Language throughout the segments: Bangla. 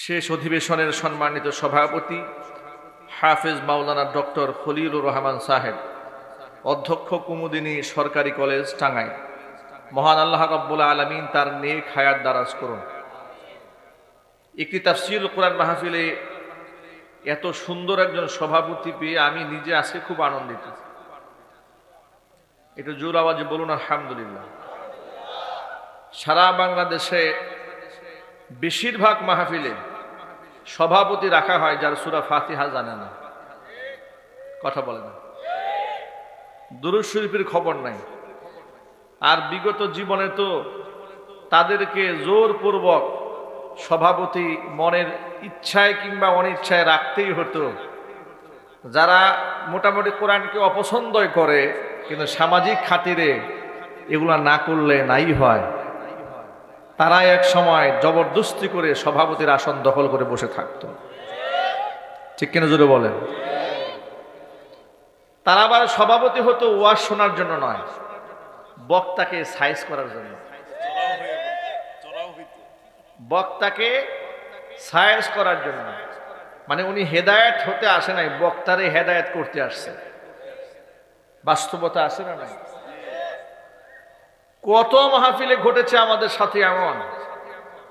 শেষ অধিবেশনের সম্মানিত সভাপতি হাফেজ মাওলানা ডক্টর খলিলুর রহমান সাহেব, অধ্যক্ষ কুমুদিনী সরকারি কলেজ টাঙ্গাইল। মহান আল্লাহ রাব্বুল আলামিন তার নেক হায়াত দারাজ করুন। একটি তাফসীরুল কোরআন মাহফিলে এত সুন্দর একজন সভাপতি পেয়ে আমি নিজে আজকে খুব আনন্দিত। একটু জোর আওয়াজে বলুন আলহামদুলিল্লাহ। সারা বাংলাদেশে বেশিরভাগ মাহফিলে সভাপতি রাখা হয় যার সূরা ফাতিহা জানে না, কথা বলে না, দুরূদ শরীফের খবর নাই। আর বিগত জীবনে তো তাদেরকে জোরপূর্বক সভাপতি মনের ইচ্ছায় কিংবা অনিচ্ছায় রাখতেই হতো। যারা মোটামুটি কোরআনকে অপছন্দই করে কিন্তু সামাজিক খাতিরে এগুলা না করলে নাই হয়, তারা এক সময় জবরদস্তি করে সভাপতির আসন দখল করে বসে থাকতো। ঠিক কিনা জোরে বলেন? তারা আবার সভাপতি হতো ওয়াজ শোনার জন্য নয়, বক্তাকে সাইজ করার জন্য। বক্তাকে সাইজ করার জন্য, মানে উনি হেদায়েত হতে আসে নাই, বক্তারে হেদায়েত করতে আসছে। বাস্তবতা আছে না নাই? কত মাহফিলে ঘটেছে আমাদের সাথে এমন,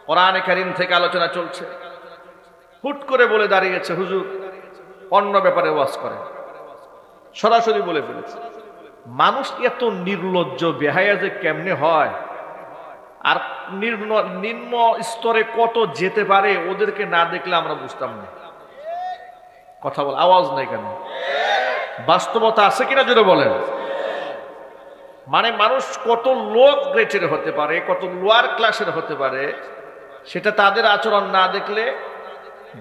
কোরআনে কারীম থেকে আলোচনা চলছে, হুট করে বলে দাঁড়িয়েছে হুজুর অন্য ব্যাপারে ওয়াজ করে, সরাসরি বলে ফেলেছে। মানুষ এত নির্লজ্জ বেহায়া যে কেমনে হয়, আর নিম্ন স্তরে কত যেতে পারে ওদেরকে না দেখলে আমরা বুঝতাম না। কথা বল, আওয়াজ নাই কেন? বাস্তবতা আছে কিনা জোরে বলেন। মানে মানুষ কত লো গ্রেডের হতে পারে, কত লোয়ার ক্লাসের হতে পারে, সেটা তাদের আচরণ না দেখলে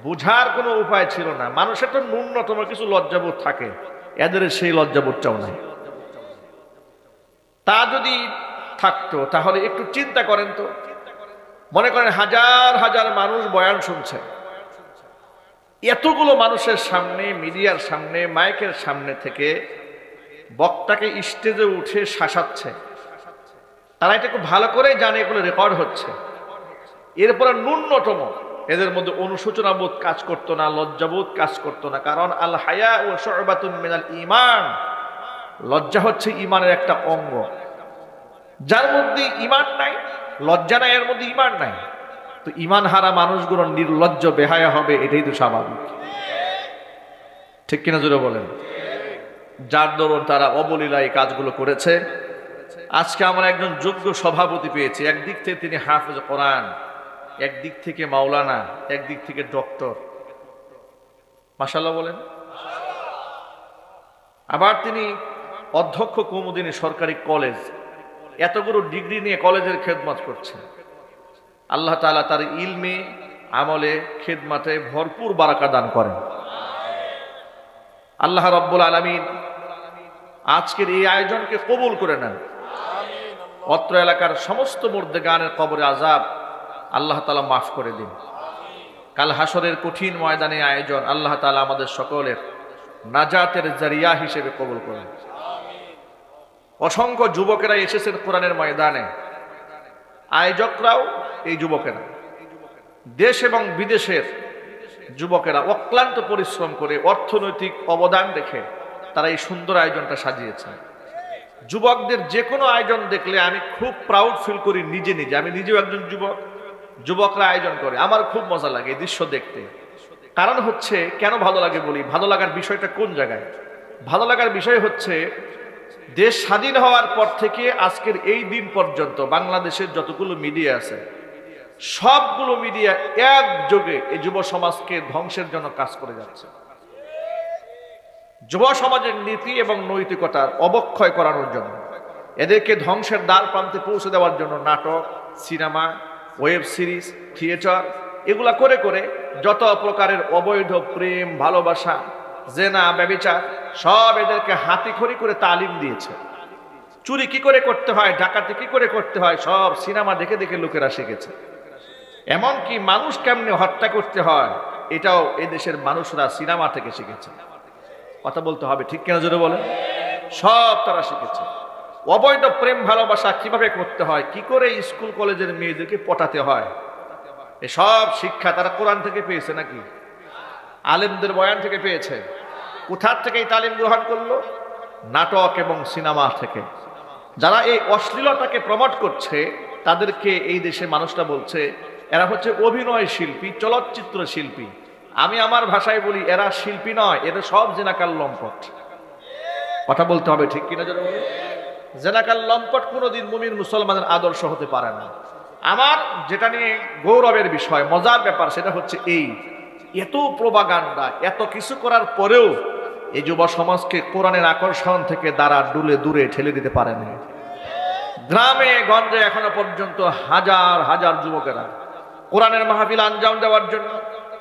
বোঝার কোনো উপায় ছিল না। মানুষের তো ন্যূনতম কিছু লজ্জাবোধ থাকে, এদের সেই লজ্জাবোধটাও নাই। তা যদি থাকতো তাহলে একটু চিন্তা করেন তো, মনে করেন হাজার হাজার মানুষ বয়ান শুনছে, এতগুলো মানুষের সামনে, মিডিয়ার সামনে, মাইকের সামনে থেকে বক্তাকে স্টেজে উঠে শাসাচ্ছে। তারা এটা খুব ভালো করে জানে এগুলো রেকর্ড হচ্ছে। এরপরে ন্যূনতম এদের মধ্যে অনুশোচনা বোধ কাজ করতো না, লজ্জাবোধ কাজ করতো না। কারণ আল হায়া ও শুবাতুম মিনাল ঈমান, লজ্জা হচ্ছে ঈমানের একটা অঙ্গ। যার মধ্যে ঈমান নাই, লজ্জা নাই, এর মধ্যে ঈমান নাই, তো ঈমান হারা মানুষগুলো নির্লজ্জ বেহায়া হবে, এটাই তো স্বাভাবিক। ঠিক কিনা জোরে বলেন? যার দরুন তারা অবলীলায় কাজগুলো করেছে। আজকে আমরা একজন যোগ্য সভাপতি পেয়েছি। একদিক থেকে তিনি হাফেজ কোরআন, একদিক থেকে মাওলানা, একদিক থেকে ডক্টর। মাশাআল্লাহ বলেন। আবার তিনি অধ্যক্ষ কুমুদিনী সরকারি কলেজ, এতগুলো ডিগ্রি নিয়ে কলেজের খেদমত করছেন। আল্লাহ তাআলা তার ইলমে, আমলে, খেদমতে ভরপুর বারাকা দান করেন। আল্লাহ রাব্বুল আলামিন আজকের এই আয়োজনকে কবুল করে নেন। অত্র এলাকার সমস্ত মুর্দেগানের কবরে আযাব আল্লাহ তাআলা মাফ করে দিন। কাল হাসরের কঠিন ময়দানে আয়োজন আল্লাহ তাআলা আমাদের সকলের নাজাতের জারিয়া হিসেবে কবুল করেন। অসংখ্য যুবকেরা এসেছেন কোরআনের ময়দানে, আয়োজকরাও এই যুবকেরা, দেশ এবং বিদেশের যুবকেরা অক্লান্ত পরিশ্রম করে অর্থনৈতিক অবদান রেখে তারা এই সুন্দর আয়োজনটা সাজিয়েছে। যুবকদের যে কোনো আয়োজন দেখলে আমি খুব প্রাউড ফিল করি নিজে নিজে। আমি নিজেও একজন যুবক, যুবকরা আয়োজন করে, আমার খুব মজা লাগে এই দৃশ্য দেখতে। কারণ হচ্ছে, কেন ভালো লাগে বলি, ভালো লাগার বিষয়টা কোন জায়গায়? ভালো লাগার বিষয় হচ্ছে, দেশ স্বাধীন হওয়ার পর থেকে আজকের এই দিন পর্যন্ত বাংলাদেশের যতগুলো মিডিয়া আছে, সবগুলো মিডিয়া একযোগে এই যুব সমাজকে ধ্বংসের জন্য কাজ করে যাচ্ছে। যুব সমাজের নীতি এবং নৈতিকতার অবক্ষয় করানোর জন্য, এদেরকে ধ্বংসের দ্বার প্রান্তে পৌঁছে দেওয়ার জন্য নাটক, সিনেমা, ওয়েব সিরিজ, থিয়েটার এগুলা করে করে যত প্রকারের অবৈধ প্রেম, ভালোবাসা, জেনা, ব্যভিচার সব এদেরকে হাতিখড়ি করে তালিম দিয়েছে। চুরি কি করে করতে হয়, ডাকাতি কি করে করতে হয়, সব সিনেমা দেখে দেখে লোকেরা শিখেছে। এমনকি মানুষ কেমনে হত্যা করতে হয় এটাও এদেশের মানুষরা সিনেমা থেকে শিখেছে। কথা বলতে হবে, ঠিক কিনা জোরে বলেন? সব তারা শিখেছে। অবৈধ প্রেম ভালোবাসা কিভাবে করতে হয়, কি করে স্কুল কলেজের মেয়েদেরকে পটাতে হয়, এসব শিক্ষা তারা কোরআন থেকে পেয়েছে নাকি আলেমদের বয়ান থেকে পেয়েছে? কোথার থেকে এই তালিম গ্রহণ করলো? নাটক এবং সিনেমা থেকে। যারা এই অশ্লীলতাকে প্রমোট করছে তাদেরকে এই দেশে মানুষরা বলছে এরা হচ্ছে অভিনয় শিল্পী, চলচ্চিত্র শিল্পী। আমি আমার ভাষায় বলি এরা শিল্পী নয়, এদের সব জেনাকাল লম্পট। কথা বলতে হবে ঠিক কিনা? যারা বলে জেনাকাল লম্পট কোনোদিন মুমিন মুসলমানের আদর্শ হতে পারে না। আমার যেটা নিয়ে গৌরবের বিষয়, মজার ব্যাপার, সেটা হচ্ছে এই এত প্রোপাগান্ডা, এত কিছু করার পরেও এই যুব সমাজকে কোরআনের আকর্ষণ থেকে দ্বারা দূরে ঠেলে দিতে পারেনি। গ্রামে গঞ্জে এখনো পর্যন্ত হাজার হাজার যুবকেরা কোরআনের মাহফিল আঞ্জাম দেওয়ার জন্য,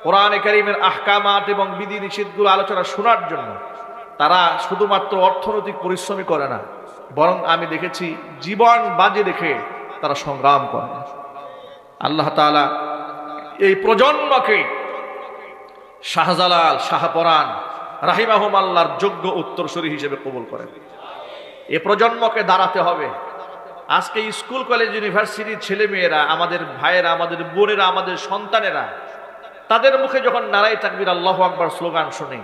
কোরআনে কারীমের আহকামাত এবং বিধি নিষেধগুলো আলোচনা শোনার জন্য তারা শুধুমাত্র অর্থনৈতিক পরিশ্রমই করে না, বরং আমি দেখেছি জীবন বাজি রেখে তারা সংগ্রাম করে। আল্লাহ তাআলা এই প্রজন্মকে শাহজালাল, শাহপরাণ রাহিমাহুম আল্লাহর যোগ্য উত্তরসূরি হিসেবে কবুল করেন। এ প্রজন্মকে দাঁড়াতে হবে। আজকে স্কুল কলেজ ইউনিভার্সিটির ছেলে মেয়েরা, আমাদের ভাইয়েরা, আমাদের বোনেরা, আমাদের সন্তানেরা তাদের মুখে যখন নারায়ে তাকবীর আল্লাহু আকবার স্লোগান শুনে,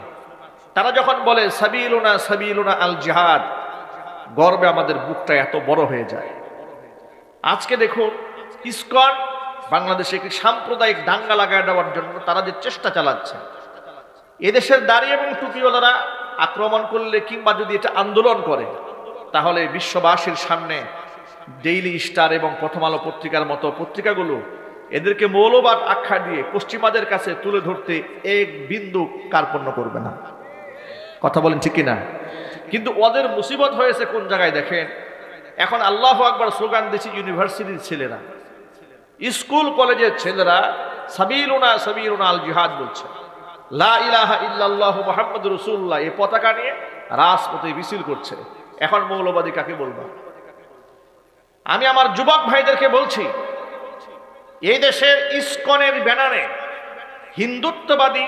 তারা যখন বলে সাবিলুনা সাবিলুনা আল জিহাদ, গর্বে আমাদের বুকটা এত বড় হয়ে যায়। আজকে দেখুন ইসকন বাংলাদেশে একটি সাম্প্রদায়িক দাঙ্গা লাগায় দেওয়ার জন্য তারা যে চেষ্টা চালাচ্ছে, এদেশের দাড়ি এবং টুপিওয়ালারা আক্রমণ করলে কিংবা যদি এটা আন্দোলন করে, তাহলে বিশ্ববাসীর সামনে ডেইলি স্টার এবং প্রথম আলো পত্রিকার মতো পত্রিকাগুলো এদেরকে মৌলবাদ আখ্যা দিয়ে পশ্চিমাদের কাছে তুলে ধরতে এক বিন্দু কার্পণ্য করবে না। কথা বলেন ঠিক কিনা? কিন্তু ওদের মুসিবত হয়েছে কোন জায়গায় দেখেন, এখন আল্লাহু আকবার স্লোগান দিচ্ছে ইউনিভার্সিটির ছেলেরা, স্কুল কলেজের ছেলেরা সাবিলুনা সাবিলুনা আল জিহাদ বলছে, লা ইলাহা ইল্লাল্লাহ মুহাম্মাদুর রাসূলুল্লাহ এই পতাকা নিয়ে রাজপথে মিছিল করছে। এখন মৌলবাদী কাকে বলবো? আমি আমার যুবক ভাইদেরকে বলছি, এই দেশের ইসকনের ব্যানারে হিন্দুত্ববাদী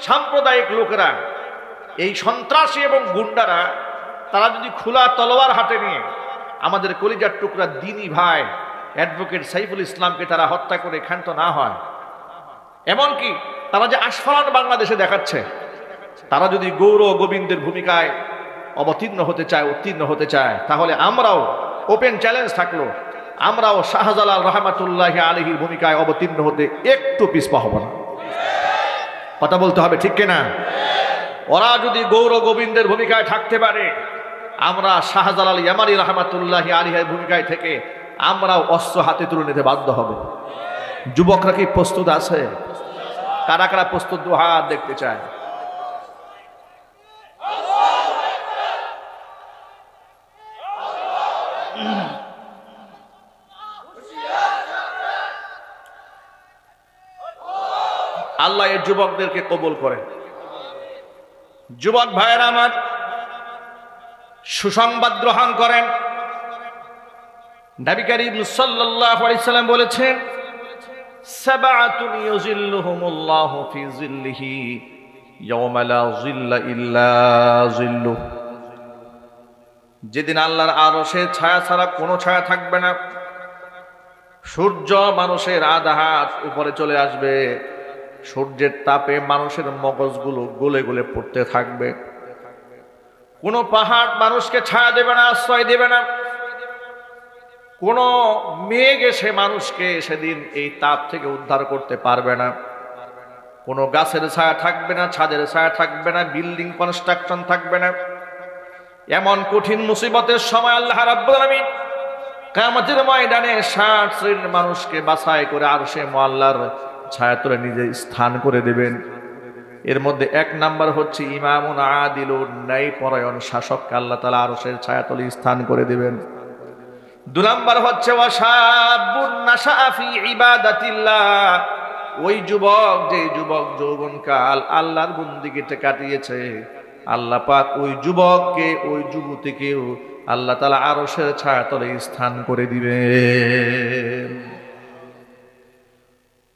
সাম্প্রদায়িক লোকেরা, এই সন্ত্রাসী এবং গুন্ডারা, তারা যদি খোলা তলোয়ার হাতে নিয়ে আমাদের কলিজার টুকরা দ্বীনি ভাই অ্যাডভোকেট সাইফুল ইসলামকে তারা হত্যা করে ক্ষান্ত না হয়, এমনকি তারা যে আস্ফালন বাংলাদেশে দেখাচ্ছে, তারা যদি গৌর গোবিন্দের ভূমিকায় অবতীর্ণ হতে চায়, উত্তীর্ণ হতে চায়, তাহলে আমরাও ওপেন চ্যালেঞ্জ থাকলো, আমরাও শাহজালাল রহমাতুল্লাহি আলাইহির ভূমিকায় অবতীর্ণ হতে একটু পিছপা হব না। কথা বলতে হবে ঠিক কিনা? ওরা যদি গৌর গোবিন্দের ভূমিকায় থাকতে পারে, আমরা শাহজালাল ইয়ামানি রহমাতুল্লাহি আলাইহির ভূমিকায় থেকে আমরাও অস্ত্র হাতে তুলে নিতে বাধ্য হবে। যুবকরা কি প্রস্তুত আছে? কারা কারা প্রস্তুত? দু হাত দেখতে চায়। আল্লাহ এই যুবকদেরকে কবুল করেন। যুবক ভাইয়েরা আমার, সুসংবাদ গ্রহণ করেন। নবী করিম সাল্লাল্লাহু আলাইহি সাল্লাম বলেছেন, সাবআতুন ইউযিল্লুহুমুল্লাহু ফি যিল্লিহি ইয়াওমা লা যিল্লা ইল্লা যিল্লুহু। যেদিন আল্লাহর আরশের ছায়া ছাড়া কোনো ছায়া থাকবে না, সূর্য মানুষের আধা হাত উপরে চলে আসবে, সূর্যের তাপে মানুষের মগজগুলো গলে গলে পড়তে থাকবে, কোনো পাহাড় মানুষকে ছায়া দেবে না, আশ্রয় দেবে না, কোনো মেঘ এসে মানুষকে সেদিন এই তাপ থেকে উদ্ধার করতে পারবে না, কোনো গাছের ছায়া থাকবে না, ছাদের ছায়া থাকবে না, বিল্ডিং কনস্ট্রাকশন থাকবে না। এমন কঠিন মুসিবতের সময় আল্লাহ রাব্বুল আলামিন কিয়ামতের ময়দানে 60 শ্রেণীর মানুষকে বাছাই করে আরশে মুআল্লার ছায়াতলে নিজে স্থান করে দেবেন। এর মধ্যে 1 নাম্বার হচ্ছে ইমামুন আদিলুন, ন্যায়পরায়ণ শাসককে আল্লাহ তাআলা আরশের ছায়াতলে স্থান করে দেবেন। 2 নাম্বার হচ্ছে ওয়াশাবুন নাশাআ ফি ইবাদাতিল্লাহ, ওই যুবক যে যুবক যৌবনকাল আল্লাহর বন্দেগীতে কাটিয়েছে, আল্লাহ পাক ওই যুবককে, ওই যুবতীকেও আল্লাহ তাআলা আরশের ছায়াতলে স্থান করে দিবেন।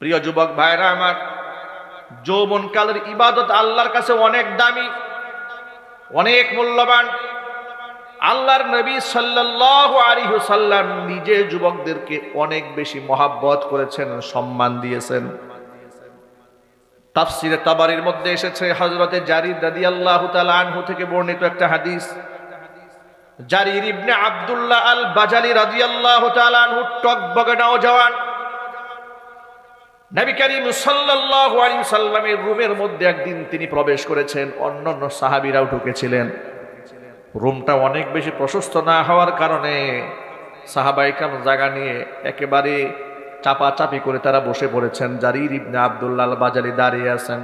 প্রিয় যুবক ভাইরা আমার, যৌবনকালের ইবাদত আল্লাহর কাছে অনেক দামি, অনেক মূল্যবান। আল্লাহর নবী সাল্লাল্লাহু আলাইহি ওয়াসাল্লাম নিজে যুবকদেরকে অনেক বেশি মহব্বত করেছেন, সম্মান দিয়েছেন। তাফসিরে তাবারির মধ্যে এসেছে হযরতে জারির রাদিয়াল্লাহু তাআলা আনহু থেকে বর্ণিত একটা হাদিস। জারির ইবনে আব্দুল্লাহ আল বাজালি রাদিয়াল্লাহু তাআলা আনহু টকবগে নওজওয়ান, নবী করিম সাল্লাল্লাহু আলাইহি ওয়াসাল্লামের রুমের মধ্যে একদিন তিনি প্রবেশ করেছেন, অন্যান্য সাহাবীরাও ঢুকেছিলেন। রুমটা অনেক বেশি প্রশস্ত না হওয়ার কারণে সাহাবায়ে কেরাম জায়গা নিয়ে একেবারে চাপাচাপি করে তারা বসে পড়েছেন। জারির ইবনে আব্দুল্লাহ আল বাজালি দাঁড়িয়ে আছেন।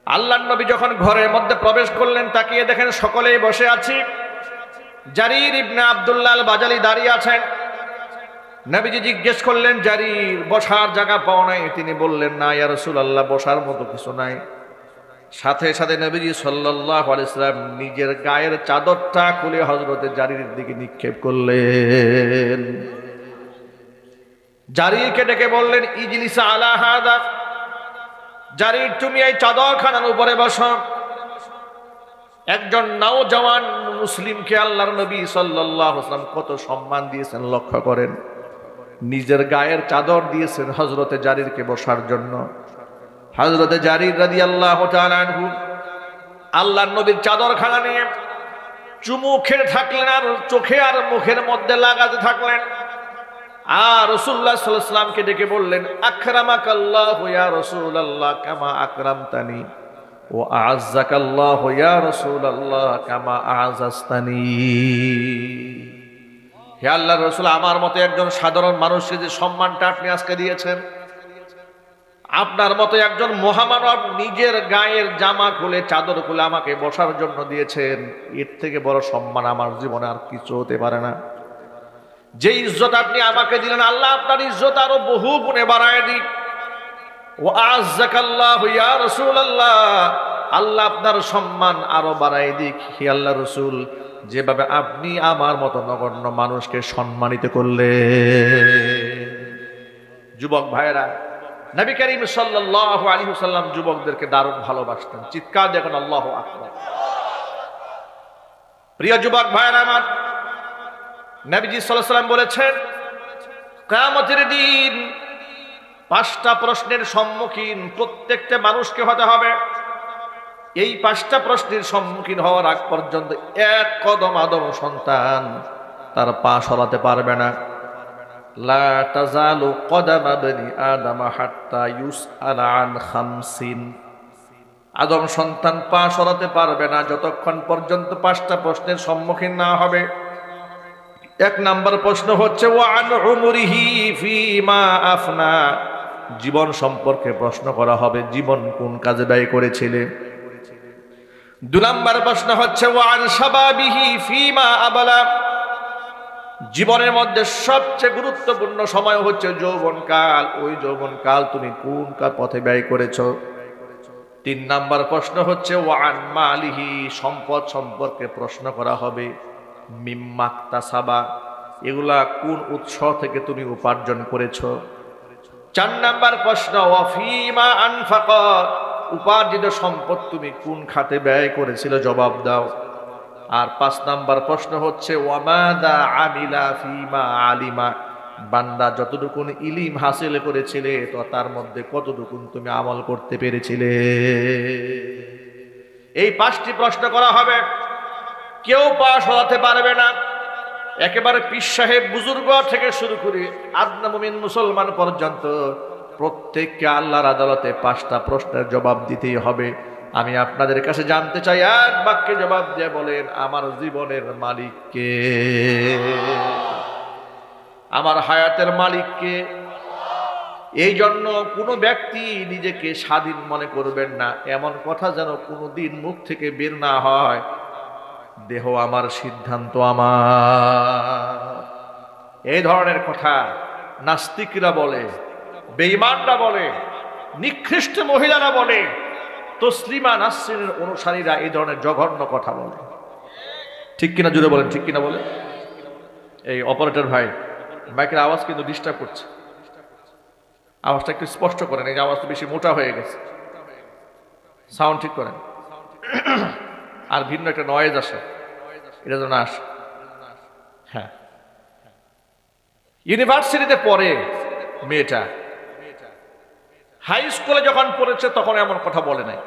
আল্লাহর নবী যখন ঘরের মধ্যে প্রবেশ করলেন, তাকিয়ে দেখেন সকলেই বসে আছি, জারির ইবনে আব্দুল্লাহ আল বাজালি দাঁড়িয়ে আছেন। নবীজি জিজ্ঞেস করলেন, জারির বসার জায়গা পাও নাই? তিনি বললেন, না ইয়া রাসূলুল্লাহ, বসার মতো কিছু নাই। সাথে সাথে নবীজি সাল্লাল্লাহু আলাইহি ওয়াসাল্লাম নিজের গায়ের চাদরটা খুলে হযরতে জারিরের দিকে নিক্ষেপ করলেন। জারিরকে ডেকে বললেন, ইজলিস আলা হাদা, জারির তুমি এই চাদরখানার উপরে বসো। একজন নওজওয়ান মুসলিমকে আল্লাহর নবী সাল্লাল্লাহু আলাইহি ওয়াসাল্লাম কত সম্মান দিয়েছেন লক্ষ্য করেন। নিজের গায়ের চাদর দিয়েছেন হযরতে জারিরকে বসার জন্য। হযরতে জারির রাদিয়াল্লাহু তাআলা আনহু আল্লাহর নবীর চাদরখানা নিয়ে চুমু খেতে থাকলেন আর চোখে আর মুখের মধ্যে লাগাতে থাকলেন। আর রাসূলুল্লাহ সাল্লাল্লাহু আলাইহি ওয়াসাল্লামকে ডেকে বললেন, আকরামাকাল্লাহু ইয়া রাসূলুল্লাহ কামা আকরামতানি ওয়া আ'আজ্জাকাল্লাহু ইয়া রাসূলুল্লাহ কামা আ'আজাসতানি। হে আল্লাহর রাসূল, আমার মতো একজন সাধারণ মানুষকে যে সম্মানটা আপনি আজকে দিয়েছেন, আপনার মতো একজন মহামানব নিজের গায়ের জামা খুলে চাদর খুলে আমাকে বসার জন্য দিয়েছেন, এর থেকে বড় সম্মান আমার জীবনে আর কিছু হতে পারে না। যে ইজ্জত আপনি আমাকে দিলেন, আল্লাহ আপনার ইজ্জত আরো বহু গুণে বাড়ায় দিক। ওয়া আ'আজ্জাকাল্লাহু ইয়া রাসূলুল্লাহ, আল্লাহ আপনার সম্মান আরো বাড়ায় দিক। হে আল্লাহর রাসূল, যেভাবে আপনি আমার মতো নগণ্য মানুষকে সম্মানিত করলেন। যুবক ভাইরা, নবী করিম সাল্লাল্লাহু আলাইহি ওয়াসাল্লাম যুবকদেরকে দারুণ ভালোবাসতেন। চিৎকার দেখুন আল্লাহু আকবার। প্রিয় যুবক ভাইরা আমার, নবীজি সাল্লাল্লাহু আলাইহি ওয়াসাল্লাম বলেছেন, কিয়ামতের দিন 5টা প্রশ্নের সম্মুখীন প্রত্যেকটা মানুষকে হতে হবে। এই 5টা প্রশ্নের সম্মুখীন হওয়ার আগ পর্যন্ত এক কদম আদম সন্তান তার পা সরাতে পারবে না। লা তাজালু কদামা বনি আদম হাত্তা ইউসআলা আন খামসিন। আদম সন্তান পা সরাতে পারবে না যতক্ষণ পর্যন্ত 5টা প্রশ্নের সম্মুখীন না হবে। 1 নাম্বার প্রশ্ন হচ্ছে ওয়া আন উমরিহি ফিমা আফনা, জীবন সম্পর্কে প্রশ্ন করা হবে, জীবন কোন কাজে ব্যয় করেছিলে। 2 নাম্বার প্রশ্ন হচ্ছে ওয়া আন শাবাবিহি ফিমা আবলা, জীবনের মধ্যে সবচেয়ে গুরুত্বপূর্ণ সময় হচ্ছে যৌবনকাল, ওই যৌবনকাল তুমি কোন পথে ব্যয় করেছো। 3 নাম্বার প্রশ্ন হচ্ছে ওয়া আন মালিহি, সম্পদ সম্পর্কে প্রশ্ন করা হবে। মিম্মাক্তাসাবা, এগুলা কোন উৎস থেকে তুমি উপার্জন করেছো। 4 নাম্বার প্রশ্ন ওয়া ফিমা আনফাকা, উপার্জিত সম্পদ তুমি কোন খাতে ব্যয় করেছিল, জবাব দাও। আর 5 নাম্বার প্রশ্ন হচ্ছে ওয়ামাদা আমিলা ফিমা আলিমা, বান্দা যতটুকু ইলম হাসিল করেছিলে তো তার মধ্যে কতটুকু তুমি আমল করতে পেরেছিলে। এই 5টি প্রশ্ন করা হবে। কেউ পাশ হতে পারবে না। একেবারে পীর সাহেব বুজুর্গ থেকে শুরু করে আদনা মুমিন মুসলমান পর্যন্ত প্রত্যেককে আল্লাহর আদালতে 5টা প্রশ্নের জবাব দিতেই হবে। আমি আপনাদের কাছে জানতে চাই, এক বাক্যে জবাব দিয়ে বলেন, আমার জীবনের মালিক কে? আমার হায়াতের মালিক কে? এই জন্য কোনো ব্যক্তি নিজেকে স্বাধীন মনে করবেন না, এমন কথা যেন কোনোদিন মুখ থেকে বের না হয়, দেহ আমার, সিদ্ধান্ত আমার। এই ধরনের কথা নাস্তিকরা বলে, বেঈমানরা বলে, নিকৃষ্ট মহিলারা বলে, তসলিমা নাসরিনের অনুসারীরা এই ধরনের জঘন্য কথা বলে। ঠিক কিনা জুড়ে বলেন, ঠিক কিনা বলে? এই অপারেটর ভাই, মাইকের আওয়াজ কিন্তু ডিস্টার্ব করছে, আওয়াজটা একটু স্পষ্ট করেন, এই আওয়াজটা বেশি মোটা হয়ে গেছে, সাউন্ড ঠিক করেন। আর ভিন্ন একটা নয়েজ আসে, এটা যেন আসে। হ্যাঁ, ইউনিভার্সিটিতে পড়ে মেয়েটা, হাই স্কুলে যখন পড়েছে তখন এমন কথা বলে নাই,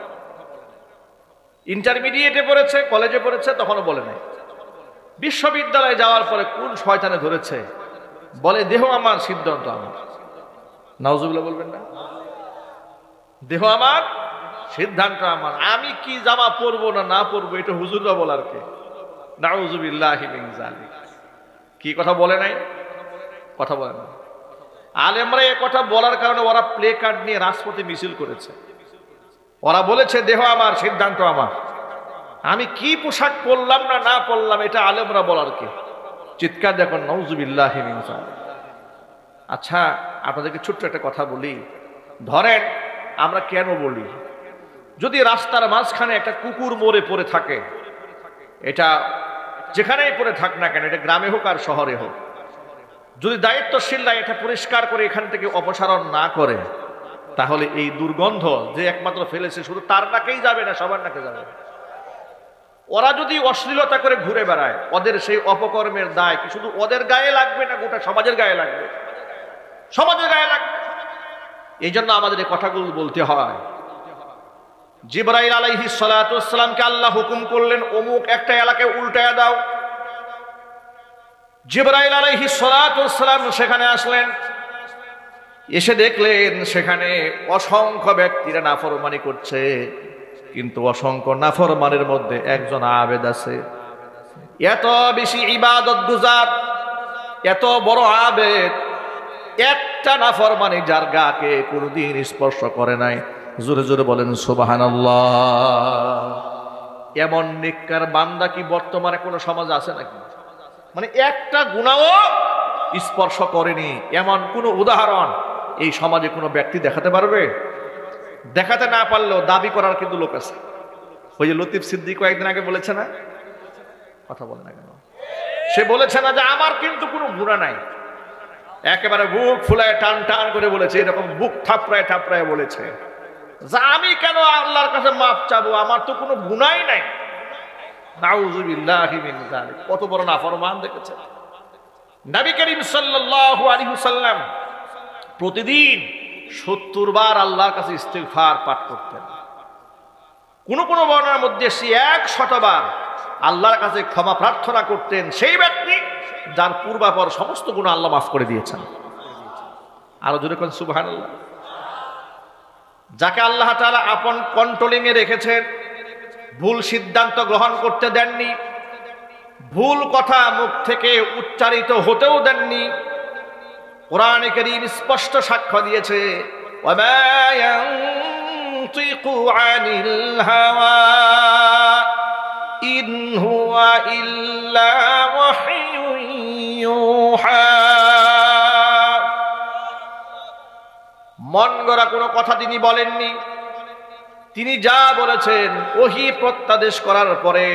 ইন্টারমিডিয়েটে পড়েছে, কলেজে পড়েছে, তখনও বলে নাই। বিশ্ববিদ্যালয়ে যাওয়ার পরে কোন শয়তানে ধরেছে, বলে দেহ আমার, সিদ্ধান্ত আমার। নাউজুবিল্লাহ বলবেন না? দেহ আমার, সিদ্ধান্ত আমার, আমি কি জামা পরবো না না পরবো এটা হুজুররা বলার কে? নাউজুবিল্লাহি মিন যালিক। কি কথা বলে নাই? কথা বলে না। আলেমরা এই কথা বলার কারণে ওরা প্লে কার্ড নিয়ে রাজপথে মিছিল করেছে। ওরা বলেছে দেহ আমার, সিদ্ধান্ত আমার, আমি কি পোশাক পরলাম না না পরলাম এটা আলেমরা বলার কে? চিৎকার দেখুন, নাউজুবিল্লাহি মিন যালিক। আচ্ছা, আপনাদেরকে ছোট্ট একটা কথা বলি। ধরেন আমরা কেন বলি, যদি রাস্তার মাঝখানে একটা কুকুর মরে পড়ে থাকে, এটা যেখানেই পড়ে থাক না কেন, এটা গ্রামে হোক আর শহরে হোক, যদি দায়িত্বশীলরা এটা পরিষ্কার করে এখান থেকে অপসারণ না করে, তাহলে এই দুর্গন্ধ যে একমাত্র ফেলেছে শুধু তার নাকেই যাবে না, সবার নাকে যাবে। ওরা যদি অশ্লীলতা করে ঘুরে বেড়ায়, ওদের সেই অপকর্মের দায় কি শুধু ওদের গায়ে লাগবে না গোটা সমাজের গায়ে লাগবে? সমাজের গায়ে লাগবে। এই জন্য আমাদের এই কথাগুলো বলতে হয়। জিবরাইল আলাইহিস সালাতু ওয়াস সালামকে আল্লাহ হুকুম করলেন অমুক একটা এলাকায় উল্টায়া দাও। জিবরাইল আলাইহিস সালাতু ওয়াস সালাম সেখানে আসলেন, এসে দেখলেন সেখানে অসংখ্য ব্যক্তিরা নাফরমানি করছে, কিন্তু অসংখ্য নাফরমানের মধ্যে একজন আবেদ আছে। এত বেশি ইবাদত গুজার, এত বড় আবেদ, একটা নাফরমানি যার গাকে কোনোদিন স্পর্শ করে নাই। জোরে জোরে বলেন সুবহানাল্লাহ। এমন নেককার বান্দা কি বর্তমানে কোনো সমাজ আছে নাকি? মানে একটা গুনাহও স্পর্শ করেনি এমন কোনো উদাহরণ এই সমাজে কোনো ব্যক্তি দেখাতে পারবে? দেখাতে না পারলেও দাবি করার কিন্তু লোক আছে। ওই যে লতিফ সিদ্দিক কয়েকদিন আগে বলেছে না, কথা বলে না কেন, সে বলেছে না যে আমার কিন্তু কোনো গুনাহ নাই। একেবারে বুক ফুলায় টান টান করে বলেছে, এরকম বুক থাপড়ায় থাপড়ায় বলেছে যে আমি কেন আল্লাহর কাছে মাপ চাবো, আমার তো কোনো গুনাহই নাই। নাউযুবিল্লাহি মিন যালিক। কত বড় নাফরমান দেখেছেন। নবী করিম সাল্লাল্লাহু আলাইহি ওয়াসাল্লাম প্রতিদিন 70 বার আল্লাহর কাছে ইস্তিগফার পাঠ করতেন। কোন কোন বর্ণনার মধ্যে 100 বার আল্লাহর কাছে ক্ষমা প্রার্থনা করতেন, সেই ব্যক্তি যার পূর্বাপর সমস্ত গুনাহ আল্লাহ মাফ করে দিয়েছেন। আরো জোরে কোন সুবহানাল্লাহ। যাকে আল্লাহ তাআলা আপন কন্ট্রোলিং এ রেখেছেন, ভুল সিদ্ধান্ত গ্রহণ করতে দেননি, ভুল কথা মুখ থেকে উচ্চারিত হতেও দেননি। কোরআনে কারীম স্পষ্ট সাক্ষ্য দিয়েছে, ওয়ামা ইয়ানতিকু আনিল হাওয়া ইন হুয়া ইল্লা ওয়াহয়ুন ইউহা। মন গড়া কোনো কথা তিনি বলেননি। তিনি যা বলেছেন ওহী প্রত্যাদেশ করার পরে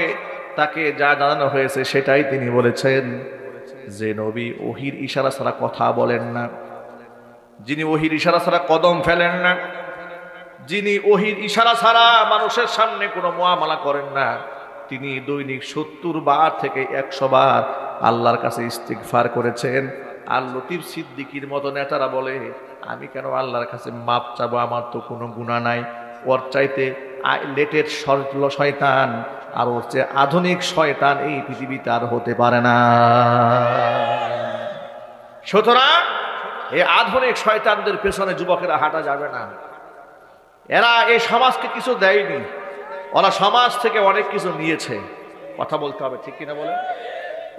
তাকে যা জানানো হয়েছে সেটাই তিনি বলেছেন। যে নবী ওহীর ইশারা ছাড়া কথা বলেন না, যিনি ওহীর ইশারা ছাড়া কদম ফেলেন না, যিনি ওহীর ইশারা ছাড়া মানুষের সামনে কোনো মুআমালা করেন না, তিনি দৈনিক 70 বার থেকে 100 বার আল্লাহর কাছে ইস্তিগফার করেছেন। আর লতিফ সিদ্দিকীর মতো নেতারা বলে আমি কেন আল্লাহর কাছে মাপ চাবো, আমার তো কোনো গুনাহ নাই। ওর চাইতে লেটের শয়তান আর ওর চেয়ে আধুনিক শয়তান এই পৃথিবীতে আর হতে পারে না। সুতরাং এই আধুনিক শয়তানদের পেছনে যুবকেরা হাঁটা যাবে না। এরা এই সমাজকে কিছু দেয়নি, ওরা সমাজ থেকে অনেক কিছু নিয়েছে। কথা বলতে হবে, ঠিক কিনা বলে?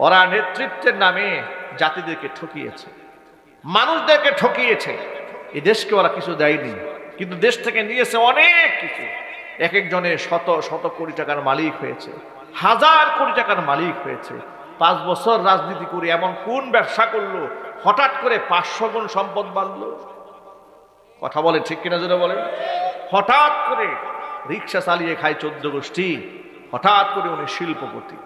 ওরা নেতৃত্বের নামে জাতিদেরকে ঠকিয়েছে, মানুষদেরকে ঠকিয়েছে। এই দেশকে ওরা কিছু দেয়নি, কিন্তু দেশ থেকে নিয়েছে অনেক কিছু। এক একজনের শত শত কোটি টাকার মালিক হয়েছে, হাজার কোটি টাকার মালিক হয়েছে। 5 বছর রাজনীতি করে এমন কোন ব্যবসা করলো হঠাৎ করে 500 গুণ সম্পদ বাড়লো? কথা বলে, ঠিক কিনা জোরে বলে? হঠাৎ করে রিক্সা চালিয়ে খায় 14 গোষ্ঠী, হঠাৎ করে উনি শিল্পপতি,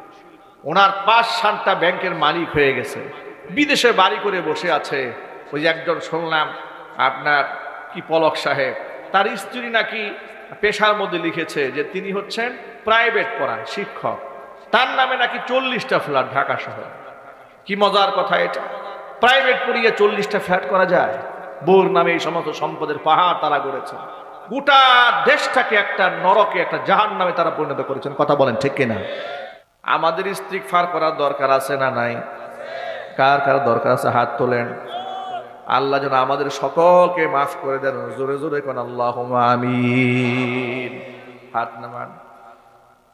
ওনার 5-7টা ব্যাংকের মালিক হয়ে গেছে, বিদেশে বাড়ি করে বসে আছে। ওই যে একজন শুনলাম আপনার কি পলক সাহেব, তার স্ত্রী নাকি পেশার মধ্যে লিখেছে যে তিনি হচ্ছেন প্রাইভেট পড়ান শিক্ষক, তার নামে নাকি 40টা ফ্ল্যাট ঢাকা শহরে। কি মজার কথা এটা! প্রাইভেট পড়িয়ে 40টা ফ্ল্যাট করা যায়? বোর নামে এই সমস্ত সম্পদের পাহাড় তারা গড়েছেন, গোটা দেশটাকে একটা নরকে, একটা জাহান্নামে তারা পরিণত করেছেন। কথা বলেন ঠিক কিনা? আমাদের ইস্তিগফার করার দরকার আছে না নাই? কার কার দরকার আছে হাত তোলেন। আল্লাহ যেন আমাদের সকলকে মাফ করে দেন। জোরে জোরে কোন আল্লাহুম্মা আমিন। হাত নামান।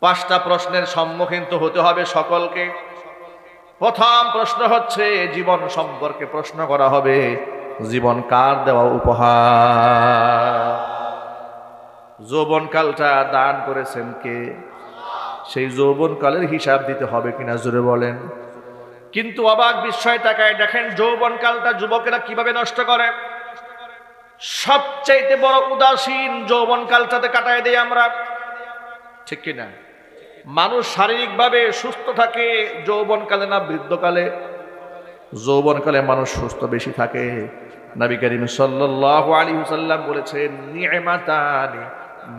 5টা প্রশ্নের সম্মুখীন তো হতে হবে সকলকে। প্রথম প্রশ্ন হচ্ছে জীবন সম্পর্কে প্রশ্ন করা হবে। জীবন কার দেওয়া উপহার? যৌবনকালটা দান করেছেন কে? সেই যৌবনকালের হিসাব দিতে হবে কিনা জোরে বলেন। কিন্তু অবাক বিস্ময় তাকায় দেখেন যৌবনকালটা যুবকেরা কিভাবে নষ্ট করে। সবচাইতে বড় উদাসীন যৌবনকালটাতে কাটায় দেয় আমরা, ঠিক কিনা? মানুষ শারীরিকভাবে সুস্থ থাকে যৌবনকালে না বৃদ্ধকালে? যৌবনকালে মানুষ সুস্থ বেশি থাকে। নবী করিম সাল্লাল্লাহু আলাইহি ওয়াসাল্লাম বলেছেন, নি'মাতানি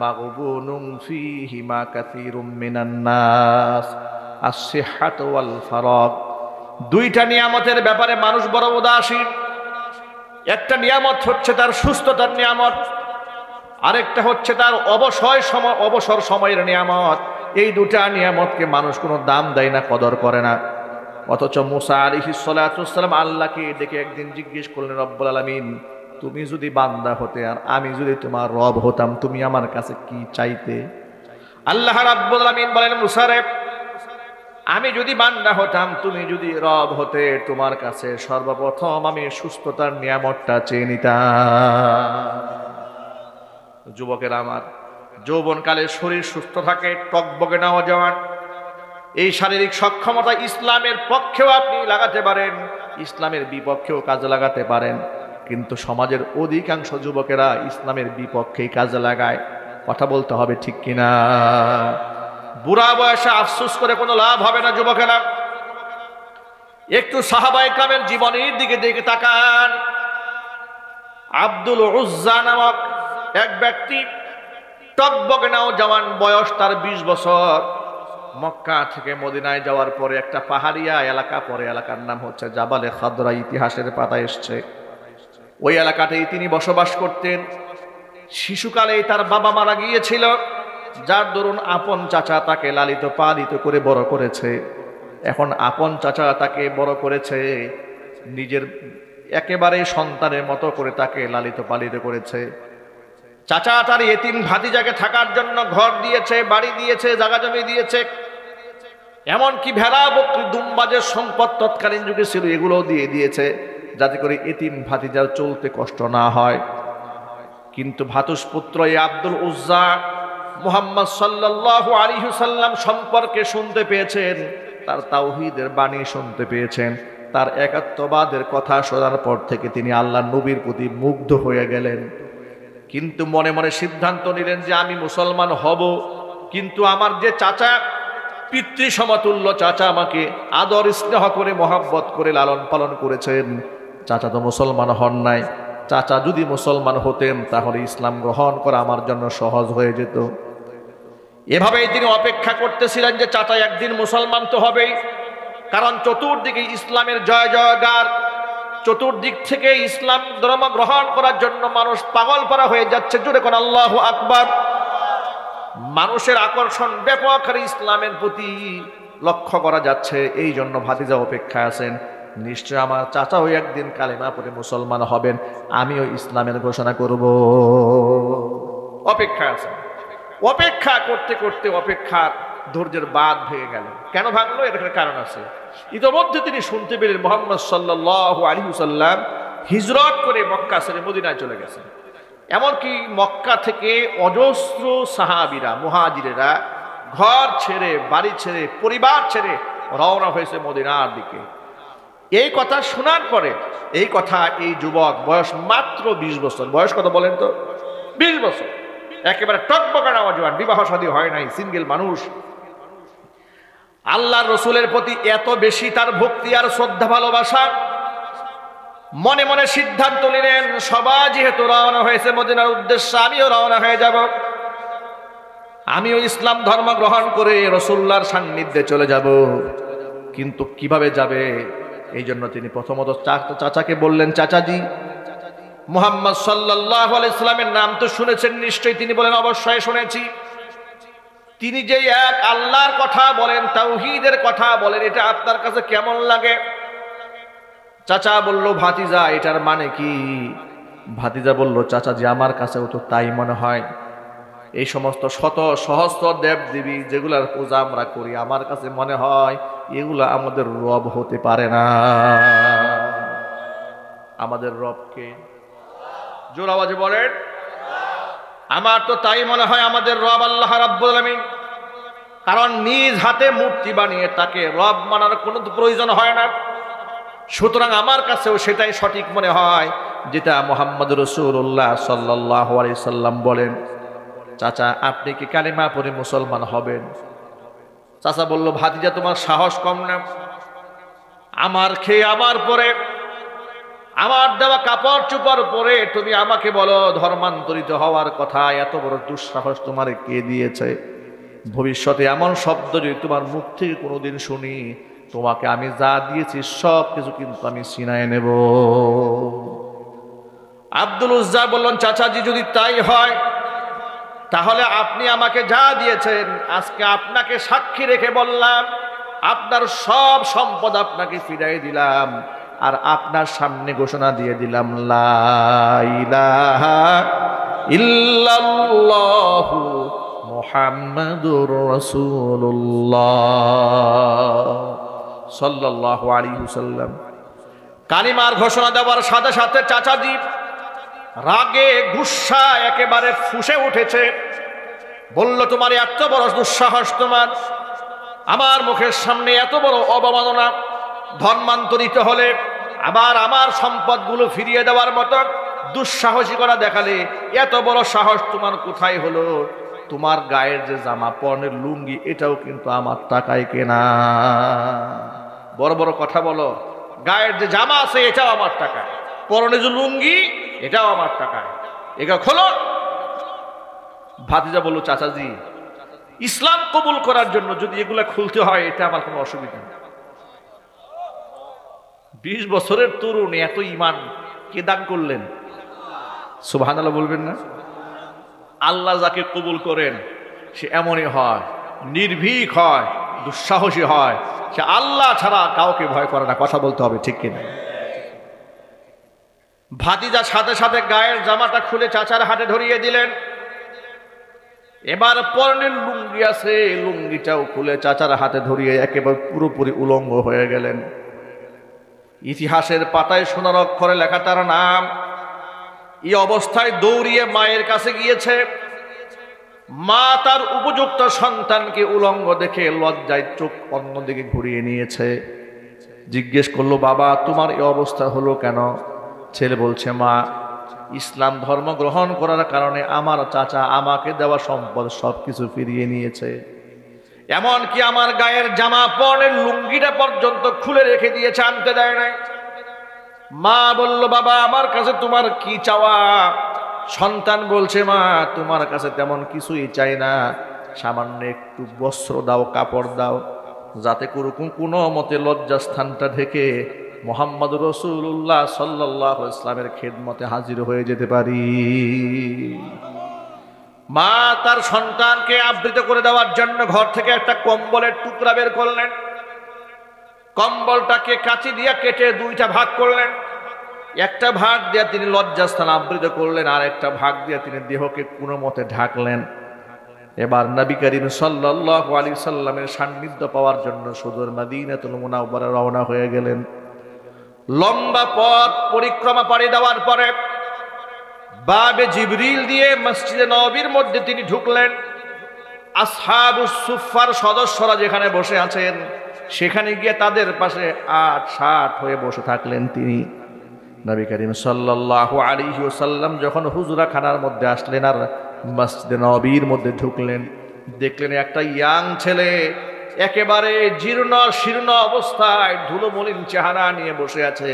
মাগবুনুন ফীহিমা কাসীরুম মিনান নাস, আস-সিহহাতু ওয়াল ফারাগ। 2টা নিয়ামতের ব্যাপারে মানুষ বড় উদাসীন। একটা নিয়ামত হচ্ছে তার সুস্থতার নিয়ামত, আরেকটা হচ্ছে তার অবসর সময়ের নিয়ামত। এই 2টা নিয়ামতকে মানুষ কোনো দাম দেয় না, কদর করে না। অথচ মুসা আলাইহিস সালাতু ওয়াস সালাম আল্লাহকে ডেকে একদিন জিজ্ঞেস করলেন, রব্বুল আলামিন, তুমি যদি বান্দা হতে আর আমি যদি তোমার রব হতাম, তুমি আমার কাছে কি চাইতে? আল্লাহ রাব্বুল আলামিন বলেন, মুসা রে, আমি যদি বান্দা হতাম, তুমি যদি রব হতে, তোমার কাছে সর্বপ্রথম আমি সুস্থতার নিয়ামতটা চেয়ে নিতাম। যুবকেরা আমার, যৌবনকালে শরীর সুস্থ থাকে, টকবগে নওজোয়ান। এই শারীরিক সক্ষমতা ইসলামের পক্ষেও আপনি লাগাতে পারেন, ইসলামের বিপক্ষেও কাজে লাগাতে পারেন। কিন্তু সমাজের অধিকাংশ যুবকেরা ইসলামের বিপক্ষেই কাজে লাগায়। কথা বলতে হবে ঠিক কিনা? বুড়া বয়সে আফসোস করে কোনো লাভ হবে না যুবকেরা। একটু সাহাবায়ে কেরামের জীবনের দিকে তাকান। আব্দুল উজ্জা নামক এক ব্যক্তি, টকবগে নওজোয়ান, বয়স তার 20 বছর। মক্কা থেকে মদিনায় যাওয়ার পরে একটা পাহাড়িয়া এলাকা পরে, এলাকার নাম হচ্ছে জাবালে খাদরা, ইতিহাসের পাতায় এসছে। ওই এলাকাতেই তিনি বসবাস করতেন। শিশুকালেই তার বাবা মারা গিয়েছিল, যার দরুন আপন চাচা তাকে লালিত পালিত করে বড় করেছে। এখন আপন চাচা তাকে বড় করেছে, নিজের একেবারে সন্তানের মতো করে তাকে লালিত পালিত করেছে। চাচা তার এতিম ভাতিজাকে থাকার জন্য ঘর দিয়েছে, বাড়ি দিয়েছে, জায়গা জমি দিয়েছে, এমনকি ভেড়া বকরি দুম্বা যে সম্পদ তৎকালীন যুগে ছিল এগুলোও দিয়ে দিয়েছে, যাতে করে এতিম ভাতিজার চলতে কষ্ট না হয়। কিন্তু ভাতুষপুত্র এই আব্দুল উজ্জা মুহাম্মদ সাল্লাল্লাহু আলাইহি ওয়াসাল্লাম সম্পর্কে শুনতে পেয়েছেন, তার তাওহীদের বাণী শুনতে পেয়েছেন, তার একাত্মবাদের কথা শোনার পর থেকে তিনি আল্লাহর নবীর প্রতি মুগ্ধ হয়ে গেলেন। কিন্তু মনে মনে সিদ্ধান্ত নিলেন যে আমি মুসলমান হব, কিন্তু আমার যে চাচা, পিতৃ সমতুল্য চাচা, আমাকে আদর স্নেহ করে মহব্বত করে লালন পালন করেছেন, চাচা তো মুসলমান হন নাই। চাচা যদি মুসলমান হতেন তাহলে ইসলাম গ্রহণ করা আমার জন্য সহজ হয়ে যেত। এভাবেই তিনি অপেক্ষা করতেছিলেন যে চাচা একদিন মুসলমান তো হবেই, কারণ চতুর্দিকে ইসলামের জয় জয়গার, চতুর্দিক থেকে ইসলাম ধর্ম গ্রহণ করার জন্য মানুষ পাগল পারা হয়ে যাচ্ছে। জোরে কোন আল্লাহু আকবার। মানুষের আকর্ষণ ব্যাপক হারে ইসলামের প্রতি লক্ষ্য করা যাচ্ছে। এই জন্য ভাতিজা অপেক্ষায় আছেন, নিশ্চয় আমার চাচাও একদিন কালেমা পড়ে মুসলমান হবেন, আমিও ইসলামের ঘোষণা করব। অপেক্ষা আছেন। অপেক্ষা করতে করতে অপেক্ষার ধৈর্যের বাঁধ ভেঙে গেল। কেন ভাঙলো? এটার কারণ আছে। ইতোমধ্যে তিনি শুনতে পেলেন মুহাম্মদ সাল্লাল্লাহু আলাইহি ওয়াসাল্লাম হিজরত করে মক্কা ছেড়ে মদিনায় চলে গেছেন। এমনকি মক্কা থেকে অজস্র সাহাবীরা, মুহাজিরেরা ঘর ছেড়ে, বাড়ি ছেড়ে, পরিবার ছেড়ে রওনা হয়েছে মদিনার দিকে। এই কথা শোনার পরে, এই কথা এই যুবক, বয়স মাত্র 20 বছর, বয়স কত বলেন তো? 20 বছর, একেবারে টকবকা নওজোয়ান, বিবাহ শাদী হয় নাই, সিঙ্গেল মানুষ। আল্লাহর রসুলের প্রতি এত বেশি তার ভক্তি আর শ্রদ্ধা ভালোবাসা, মনে মনে সিদ্ধান্ত নিলেন সবাই যেহেতু রওনা হয়েছে মদিনার উদ্দেশ্যে, আমিও রওনা হয়ে যাব, আমিও ইসলাম ধর্ম গ্রহণ করে রাসূলুল্লাহর সান্নিধ্যে চলে যাব। কিন্তু কিভাবে যাবে? এই জন্য তিনি প্রথমত চাচাকে বললেন, চাচাজি মুহাম্মদ সাল্লাল্লাহু আলাইহি সাল্লামের নাম তো শুনেছেন নিশ্চয়ই। তিনি বলেন, অবশ্যই শুনেছি। তিনি যে এক আল্লাহর কথা বলেন, তাওহীদের কথা বলেন, এটা আপনার কাছে কেমন লাগে? চাচা বলল, ভাতিজা এটার মানে কি? ভাতিজা বলল, চাচা জি আমার কাছেও তো তাই মনে হয়। এই সমস্ত শত সহস্র দেব দেবী যেগুলার পূজা আমরা করি, আমার কাছে মনে হয় এগুলা আমাদের রব হতে পারে না। আমাদের রবকে জোর আওয়াজে বলেন। আমার তো তাই মনে হয় আমাদের রব আল্লাহ রাব্বুল আলামিন। কারণ নিজ হাতে মূর্তি বানিয়ে তাকে রব মানার কোনো প্রয়োজন হয় না। সুতরাং আমার কাছেও সেটাই সঠিক মনে হয় যেটা মুহাম্মদ রাসূলুল্লাহ সাল্লাল্লাহু আলাইহি সাল্লাম বলেন। চাচা আপনি কি কালিমা পড়ে মুসলমান হবেন? চাচা বলল, ভাতিজা তোমার সাহস কম না? আমার খেয়ে আমার পরে আমার দেওয়া কাপড় চোপড় পরে তুমি আমাকে বলো ধর্মান্তরিত হওয়ার কথা? এত বড় দুঃসাহস তোমার কে দিয়েছে? ভবিষ্যতে এমন শব্দ যদি তোমার মুখ থেকে কোনোদিন শুনি, তোমাকে আমি যা দিয়েছি সব কিছু কিন্তু আমি ছিনায় নেব। আব্দুল উজ্জা বললেন, চাচাজি যদি তাই হয় তাহলে আপনি আমাকে যা দিয়েছেন আজকে আপনাকে সাক্ষী রেখে বললাম, আপনার সব সম্পদ আপনাকে ফিরাই দিলাম, আর আপনার সামনে ঘোষণা দিয়ে দিলাম, লা ইলাহা ইল্লাল্লাহু মুহাম্মাদুর রাসূলুল্লাহ সাল্লাল্লাহু আলাইহি ওয়াসাল্লাম। কালিমার ঘোষণা দেওয়ার সাথে সাথে চাচাজি রাগে গুসা একেবারে ফুঁসে উঠেছে। বলল, তোমার এত বড় দুঃসাহস, তোমার আমার মুখের সামনে এত বড় অবমাননা! ধর্মান্তরিত হলে আবার আমার সম্পদগুলো ফিরিয়ে দেওয়ার মতো দুঃসাহসিকতা দেখালে এত বড় সাহস তোমার কোথায় হলো? তোমার গায়ের যে জামা পরনের লুঙ্গি এটাও কিন্তু আমার টাকায় কেনা। বড় বড় কথা বলো। গায়ের যে জামা আছে এটাও আমার টাকায়, পরনে যে লুঙ্গি এটাও আমার টাকায়, এটা খোলো। ভাতিজা বলল, চাচাজি ইসলাম কবুল করার জন্য যদি এগুলা খুলতে হয় এটা আমার কোনো অসুবিধা নেই। 20 বছরের তরুণ এত ঈমান কে দান করলেন? সুবহানাল্লাহ বলবেন না? আল্লাহ যাকে কবুল করেন সে এমনই হয়, নির্ভীক হয়, দুঃসাহসী হয়, সে আল্লাহ ছাড়া কাউকে ভয় করে না। কথা বলতে হবে, ঠিক কিনা? ভাতিজা সাথে সাথে গায়ের জামাটা খুলে চাচার হাতে ধরিয়ে দিলেন। এবার পরনের লুঙ্গি আছে, লুঙ্গিটাও খুলে চাচার হাতে ধরিয়ে একেবারে পুরোপুরি উলঙ্গ হয়ে গেলেন। ইতিহাসের পাতায় সোনার অক্ষরে লেখা তার নাম। এই অবস্থায় দৌড়িয়ে মায়ের কাছে গিয়েছে। মা তার উপযুক্ত সন্তানকে উলঙ্গ দেখে লজ্জায় চোখ অন্যদিকে ঘুরিয়ে নিয়েছে। জিজ্ঞেস করলো, বাবা তোমার এই অবস্থা হলো কেন? ছেলে বলছে, মা ইসলাম ধর্ম গ্রহণ করার কারণে আমার চাচা আমাকে দেওয়া সম্পদ সবকিছু ফিরিয়ে নিয়েছে, এমনকি আমার গায়ের জামা পরনের লুঙ্গিটা পর্যন্ত খুলে রেখে দিয়েছে, আনতে দেয় নাই। মা বলল, বাবা আমার কাছে তোমার কি চাওয়া? সন্তান বলছে, মা তোমার কাছে তেমন কিছুই চাই না, সামান্য একটু বস্ত্র দাও, কাপড় দাও, যাতে কোনো মতে লজ্জাস্থানটা ঢেকে মুহাম্মদ রাসূলুল্লাহ সাল্লাল্লাহু আলাইহি ওয়াসাল্লামের খেদমতে হাজির হয়ে যেতে পারি। মা তার সন্তানকে আবৃত করে দেওয়ার জন্য ঘর থেকে একটা কম্বলের টুকরা বের করলেন। কম্বলটাকে কাঁচি দিয়ে কেটে দুইটা ভাগ করলেন। একটা ভাগ দিয়ে তিনি লজ্জাস্থান আবৃত করলেন, আর একটা ভাগ দিয়ে তিনি দেহকে কোনো মতে ঢাকলেন। এবার নবী করিম সাল্লাল্লাহু আলাইহি সাল্লামের সান্নিধ্য পাওয়ার জন্য সুদূর মদিনাতুল মুনাওয়ারা রওনা হয়ে গেলেন। লম্বা পথ পরিক্রমা পাড়ি দেওয়ার পরে বাবে জিবরিল দিয়ে মসজিদে নববীর মধ্যে তিনি ঢুকলেন। আসহাবুস সুফফার সদস্যরা যেখানে বসে আছেন সেখানে গিয়ে তাদের পাশে 8-60 হয়ে বসে থাকলেন তিনি। নবী করিম সাল্লাল্লাহু আলাইহি ওয়াসাল্লাম যখন হুজরা খানার মধ্যে আসলেন আর মসজিদে নববীর মধ্যে ঢুকলেন, দেখলেন একটা ইয়াং ছেলে একেবারে জীর্ণ শীর্ণ অবস্থায় ধুলোমলিন চেহারা নিয়ে বসে আছে।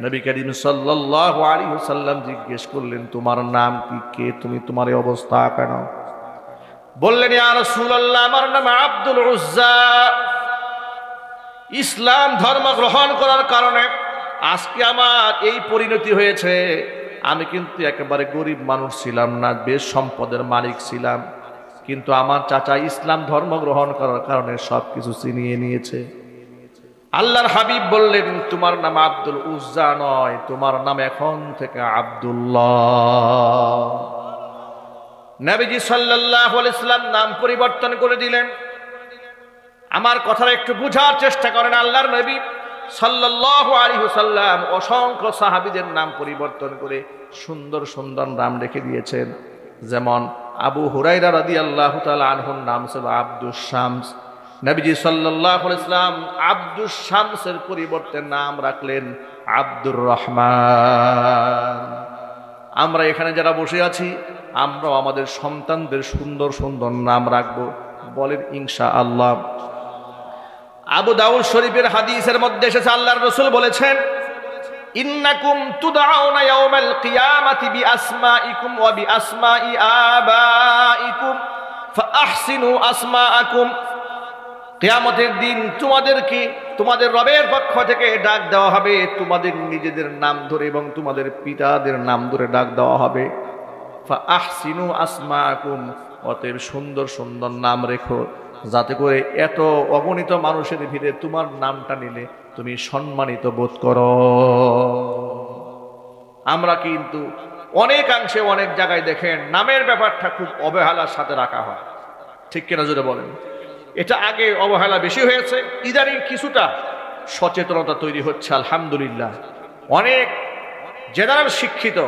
নবী করিম সাল্লাল্লাহু আলাইহি ওয়াসাল্লাম জিজ্ঞেস করলেন, তোমার নাম কি? কে তুমি? তোমার এই অবস্থা কেন? বললেন, ইয়া রাসূলুল্লাহ আমার নাম আব্দুল উজ্জা। ইসলাম ধর্ম গ্রহণ করার কারণে আজকে আমার এই পরিণতি হয়েছে। আমি কিন্তু একেবারে গরিব মানুষ ছিলাম না, বেশ সম্পদের মালিক ছিলাম, কিন্তু আমার চাচা ইসলাম ধর্ম গ্রহণ করার কারণে সবকিছু ছিনিয়ে নিয়েছে। আল্লাহর হাবিব বললেন, তোমার নাম আব্দুল উজ্জা নয়, তোমার নাম এখন থেকে আব্দুল্লাহ। নবীজি সাল্লাল্লাহু আলাইহি সাল্লাম নাম পরিবর্তন করে দিলেন। আমার কথাটা একটু বুঝার চেষ্টা করেন। আল্লাহর নবী সাল্লাল্লাহু আলাইহি ওয়াসাল্লাম অসংখ্য সাহাবীদের নাম পরিবর্তন করে সুন্দর সুন্দর নাম রেখে দিয়েছেন। যেমন আবু হুরায়রা রাদিয়াল্লাহু তাআলা আনহুর নাম ছিল আব্দুস শামস। নবীজি সাল্লাল্লাহু আলাইহি ওয়াসাল্লাম আব্দুস শামসের পরিবর্তে নাম রাখলেন আব্দুর রহমান। আমরা এখানে যারা বসে আছি, আমরাও আমাদের সন্তানদের সুন্দর সুন্দর নাম রাখবো, বলেন ইনশাআল্লাহ। আবু দাউদ শরীফের হাদিসের মধ্যে এসেছে, আল্লাহর রাসূল বলেছেন, ইন্নাকুম তুদআউনা ইয়াউমাল কিয়ামাতি বিআসমাইকুম ওয়া বিআসমাই আবাইকুম ফাআহসিনু আসমাআকুম। কিয়ামতের দিন তোমাদেরকে তোমাদের রবের পক্ষ থেকে ডাক দেওয়া হবে, তোমাদের নিজেদের নাম ধরে এবং তোমাদের পিতাদের নাম ধরে ডাক দেওয়া হবে। ফাআহসিনু আসমাআকুম, অতএব সুন্দর সুন্দর নাম রেখো, যাতে করে এত অগণিত মানুষের ভিড়ে তোমার নামটা নিলে তুমি সম্মানিত বোধ করো। আমরা কিন্তু অনেকাংশে অনেক জায়গায় দেখেন নামের ব্যাপারটা খুব অবহেলার সাথে রাখা হয়, ঠিক কিনা জোরে বলেন? এটা আগে অবহেলা বেশি হয়েছে, ইদানিং কিছুটা সচেতনতা তৈরি হচ্ছে আলহামদুলিল্লাহ। অনেক জেনারেল শিক্ষিত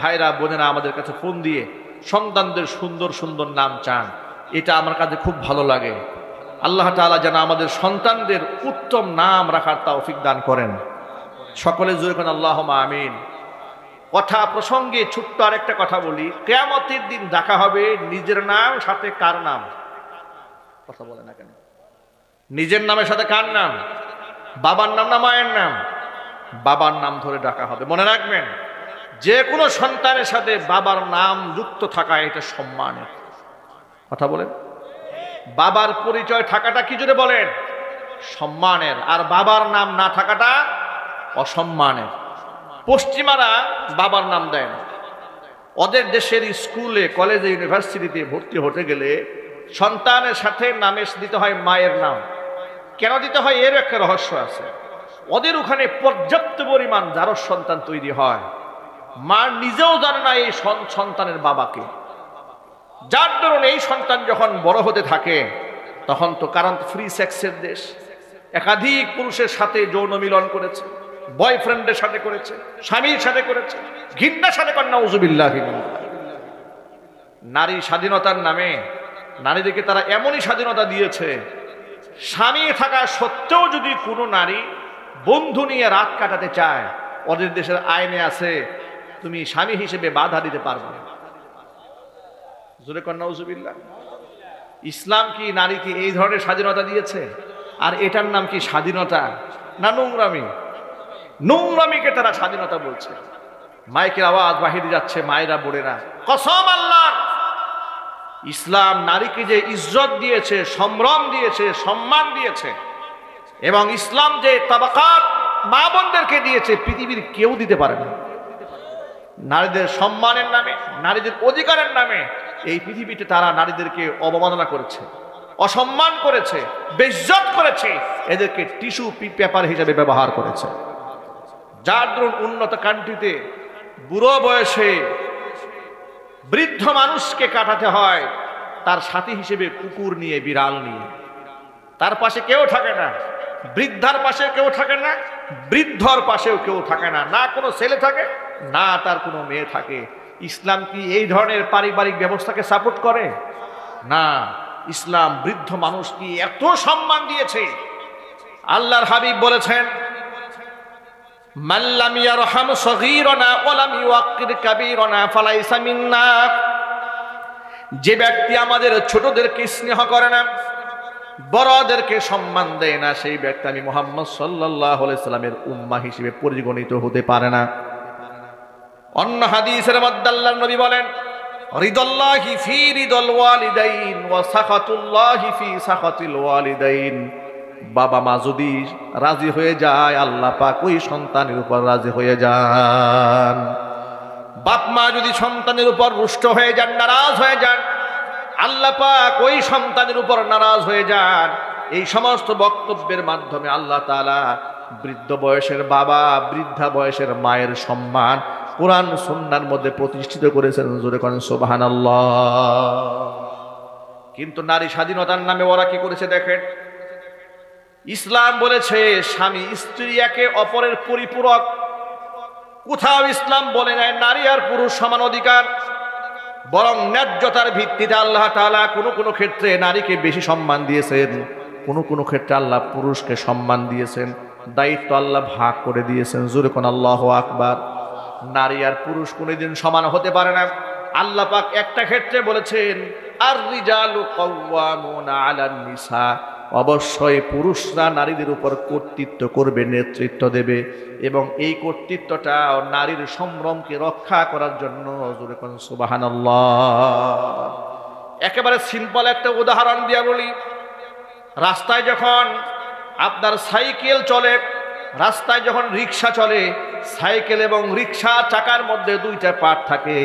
ভাইরা বোনেরা আমাদের কাছে ফোন দিয়ে সন্তানদের সুন্দর সুন্দর নাম চান, এটা আমার কাছে খুব ভালো লাগে। আল্লাহ তাআলা যেন আমাদের সন্তানদের উত্তম নাম রাখার তৌফিক দান করেন। সকলে জোরে বলেন আল্লাহুম্মা আমিন। কথা প্রসঙ্গে ছোট্ট আরেকটা কথা বলি, কিয়ামতের দিন দেখা হবে নিজের নাম সাথে কার নাম? কথা বলে না কেন? নিজের নামের সাথে কার নাম? বাবার নাম না মায়ের নাম? বাবার নাম ধরে ডাকা হবে। মনে রাখবেন, যে কোনো সন্তানের সাথে বাবার নাম যুক্ত থাকা এটা সম্মানের। কথা বলেন, বাবার পরিচয় থাকাটা কি জোরে বলেন? সম্মানের। আর বাবার নাম না থাকাটা অসম্মানের। পশ্চিমারা বাবার নাম দেয় না। ওদের দেশের স্কুলে কলেজে ইউনিভার্সিটিতে ভর্তি হতে গেলে সন্তানের সাথে নামে দিতে হয় মায়ের নাম। কেন দিতে হয় এর একটা রহস্য আছে। ওদের ওখানে পর্যাপ্ত পরিমাণ যারও সন্তান তৈরি হয়, মা নিজেও জানে না এই সন্তানের বাবাকে। যার দরুন এই সন্তান যখন বড় হতে থাকে, তখন তো কারণ ফ্রি সেক্সের দেশ, একাধিক পুরুষের সাথে যৌন মিলন করেছে, বয়ফ্রেন্ডের সাথে করেছে, স্বামীর সাথে করেছে, ঘৃণার সাথে করেন নাউযুবিল্লাহি। নারী স্বাধীনতার নামে নারীদেরকে তারা এমনই স্বাধীনতা দিয়েছে, স্বামী থাকা সত্ত্বেও যদি কোনো নারী বন্ধু নিয়ে রাত কাটাতে চায়, ওদের দেশের আইনে আছে তুমি স্বামী হিসেবে বাধা দিতে পারবে না। জোরে কর নাউযুবিল্লাহ। ইসলাম কি নারীকে এই ধরনের স্বাধীনতা দিয়েছে? আর এটার নাম কি স্বাধীনতা না নোংরামি? নোংরামিকে তারা স্বাধীনতা বলছে। মাইকের আওয়াজ বাহিরে যাচ্ছে, মায়েরা বোনেরা, কসম আল্লাহর, ইসলাম নারীকে যে ইজ্জত দিয়েছে, সম্ভ্রম দিয়েছে, সম্মান দিয়েছে, এবং ইসলাম যে তাবাকাত মা বোনদেরকে দিয়েছে, পৃথিবীর কেউ দিতে পারে না। নারীদের সম্মানের নামে, নারীদের অধিকারের নামে এই পৃথিবীতে তারা নারীদেরকে অবমাননা করেছে, অসম্মান করেছে, বেইজ্জত করেছে, এদেরকে টিস্যু পেপার হিসেবে ব্যবহার করেছে। যার দরুন উন্নত কান্ট্রিতে বুড়ো বয়সে বৃদ্ধ মানুষকে কাটাতে হয় তার সাথী হিসেবে কুকুর নিয়ে, বিড়াল নিয়ে। তার পাশে কেউ থাকে না, বৃদ্ধার পাশে কেউ থাকে না, বৃদ্ধর পাশেও কেউ থাকে না, না কোনো ছেলে থাকে না তার কোনো মেয়ে থাকে। ইসলাম কি এই ধরনের পারিবারিক ব্যবস্থাকে সাপোর্ট করে? না। ইসলাম বৃদ্ধ মানুষকে এত সম্মান দিয়েছে। আল্লাহর হাবিব বলেছেন, মান লাম ইয়ারহাম সগীরানা ওয়া লাম ইউক্কির কাবীরানা ফালাইসা মিন্না। যে ব্যক্তি আমাদের ছোটদেরকে স্নেহ করে না, বড়দেরকে সম্মান দেয় না, সেই ব্যক্তি আমি মুহাম্মদ সাল্লাল্লাহু আলাইহি সাল্লামের উম্মাহ হিসেবে পরিগণিত হতে পারে না। অন্য হাদিসের মধ্যে আল্লাহর নবী বলেন, রিদাল্লাহি ফি রিদাল ওয়ালিদাইন ওয়া সাখাতুল্লাহি ফি সাখাতিল ওয়ালিদাইন। বাবা মা যদি রাজি হয়ে যায়, আল্লাহ পাক ওই সন্তানের উপর রাজি হয়ে যান। বাপ মা যদি সন্তানের উপর রুষ্ট হয়ে যান, নারাজ হয়ে যান, আল্লাহ পাক ওই সন্তানের উপর নারাজ হয়ে যান। এই সমস্ত বক্তব্যের মাধ্যমে আল্লাহ তাআলা বৃদ্ধ বয়সের বাবা, বৃদ্ধা বয়সের মায়ের সম্মান কোরআন সুন্নাহর মধ্যে প্রতিষ্ঠিত করেছেন। জোরে করেন সুবহানাল্লাহ। কিন্তু নারী স্বাধীনতার নামে ওরা কি করেছে দেখেন। ইসলাম বলেছে স্বামী স্ত্রী একে অপরের পরিপূরক। কোথাও ইসলাম বলে নাই নারী আর পুরুষ সমান অধিকার, বরং ন্যায্যতার ভিত্তিতে আল্লাহ তাআলা কোনো কোনো ক্ষেত্রে নারীকে বেশি সম্মান দিয়েছেন, কোনো কোনো ক্ষেত্রে আল্লাহ পুরুষকে সম্মান দিয়েছেন। দায়িত্ব আল্লাহ ভাগ করে দিয়েছেন। জোরে কোন আল্লাহু আকবার। নারী আর পুরুষ কোনোদিন সমান হতে পারে না। আল্লাহ পাক একটা ক্ষেত্রে বলেছেন আর রিজালু কাওয়ামুনা আলান নিসা, অবশ্যই পুরুষরা নারীদের উপর কর্তৃত্ব করবে, নেতৃত্ব দেবে, এবং এই কর্তৃত্বটা নারীর সম্ভ্রমকে রক্ষা করার জন্য। জোরে কোন সুবহানাল্লাহ। একেবারে সিম্পল একটা উদাহরণ দিয়া বলি। রাস্তায় যখন আপনার সাইকেল চলে, রাস্তায় যখন রিক্সা চলে, সাইকেল এবং রিক্সা চাকার মধ্যে দুইটা পার্ট থাকে।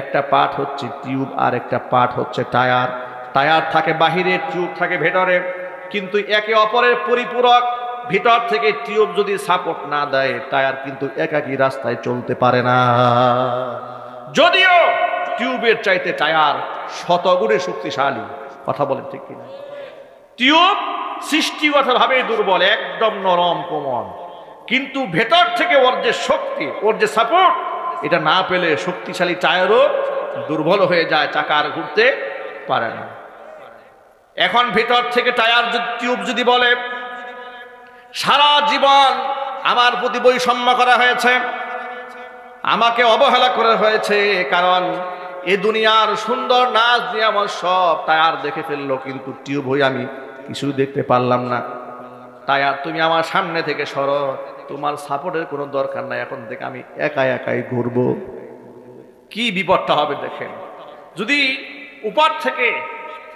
একটা পার্ট হচ্ছে টিউব আর একটা পার্ট হচ্ছে টায়ার। টায়ার থাকে বাহিরে, টিউব থাকে ভেতরে, কিন্তু একে অপরের পরিপূরক। ভিতর থেকে টিউব যদি সাপোর্ট না দেয়, টায়ার কিন্তু একাকী রাস্তায় চলতে পারে না। যদিও টিউবের চাইতে টায়ার শতগুণে শক্তিশালী। কথা বলেন ঠিক কিনা? টিউব সৃষ্টিগতভাবে দুর্বল, একদম নরম কোমল, কিন্তু ভেতর থেকে ওর যে শক্তি, ওর যে সাপোর্ট, এটা না পেলে শক্তিশালী টায়ারও দুর্বল হয়ে যায়, চাকা আর ঘুরতে পারে না। এখন ভেতর থেকে টায়ার টিউব যদি বলে সারা জীবন আমার প্রতি বৈষম্য করা হয়েছে, আমাকে অবহেলা করা হয়েছে, কারণ এ দুনিয়ার সুন্দর নাচ নিয়ামত সব টায়ার দেখে ফেললো, কিন্তু টিউব হয়ে আমি কিছু দেখতে পারলাম না। টায়ার তুমি আমার সামনে থেকে সরো, তোমার সাপোর্টের কোনো দরকার নাই, এখন থেকে আমি একাই একাই ঘুরবো। কি বিপদটা হবে দেখেন যদি উপর থেকে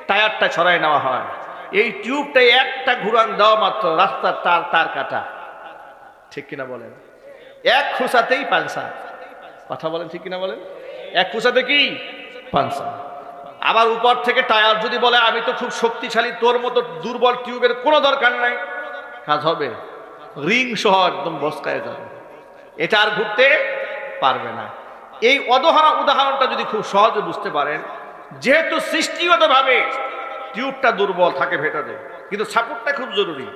টায়ারটা ছড়াই নেওয়া হয়। এই টিউবটাই একটা ঘুরান দেওয়া মাত্র রাস্তার তার তার কাটা। ঠিক কিনা বলেন? এক খুসাতেই পাঁচা। কথা বলেন ঠিক কিনা বলেন? এক খুসাতে কি পাঁচা। আবার উপর থেকে টায়ার যদি বলে আমি তো খুব শক্তিশালী, তোর মতো দুর্বল টিউবের কোনো দরকার নাই, কাজ হবে রিং সহ একদম বসকায় যাবে, এটা আর ঘুরতে পারবে না। এই উদাহরণটা যদি খুব সহজে বুঝতে পারেন, যেহেতু সৃষ্টিগতভাবে টিউবটা দুর্বল থাকে ভেতরে, কিন্তু সাপোর্টটা খুব জরুরি।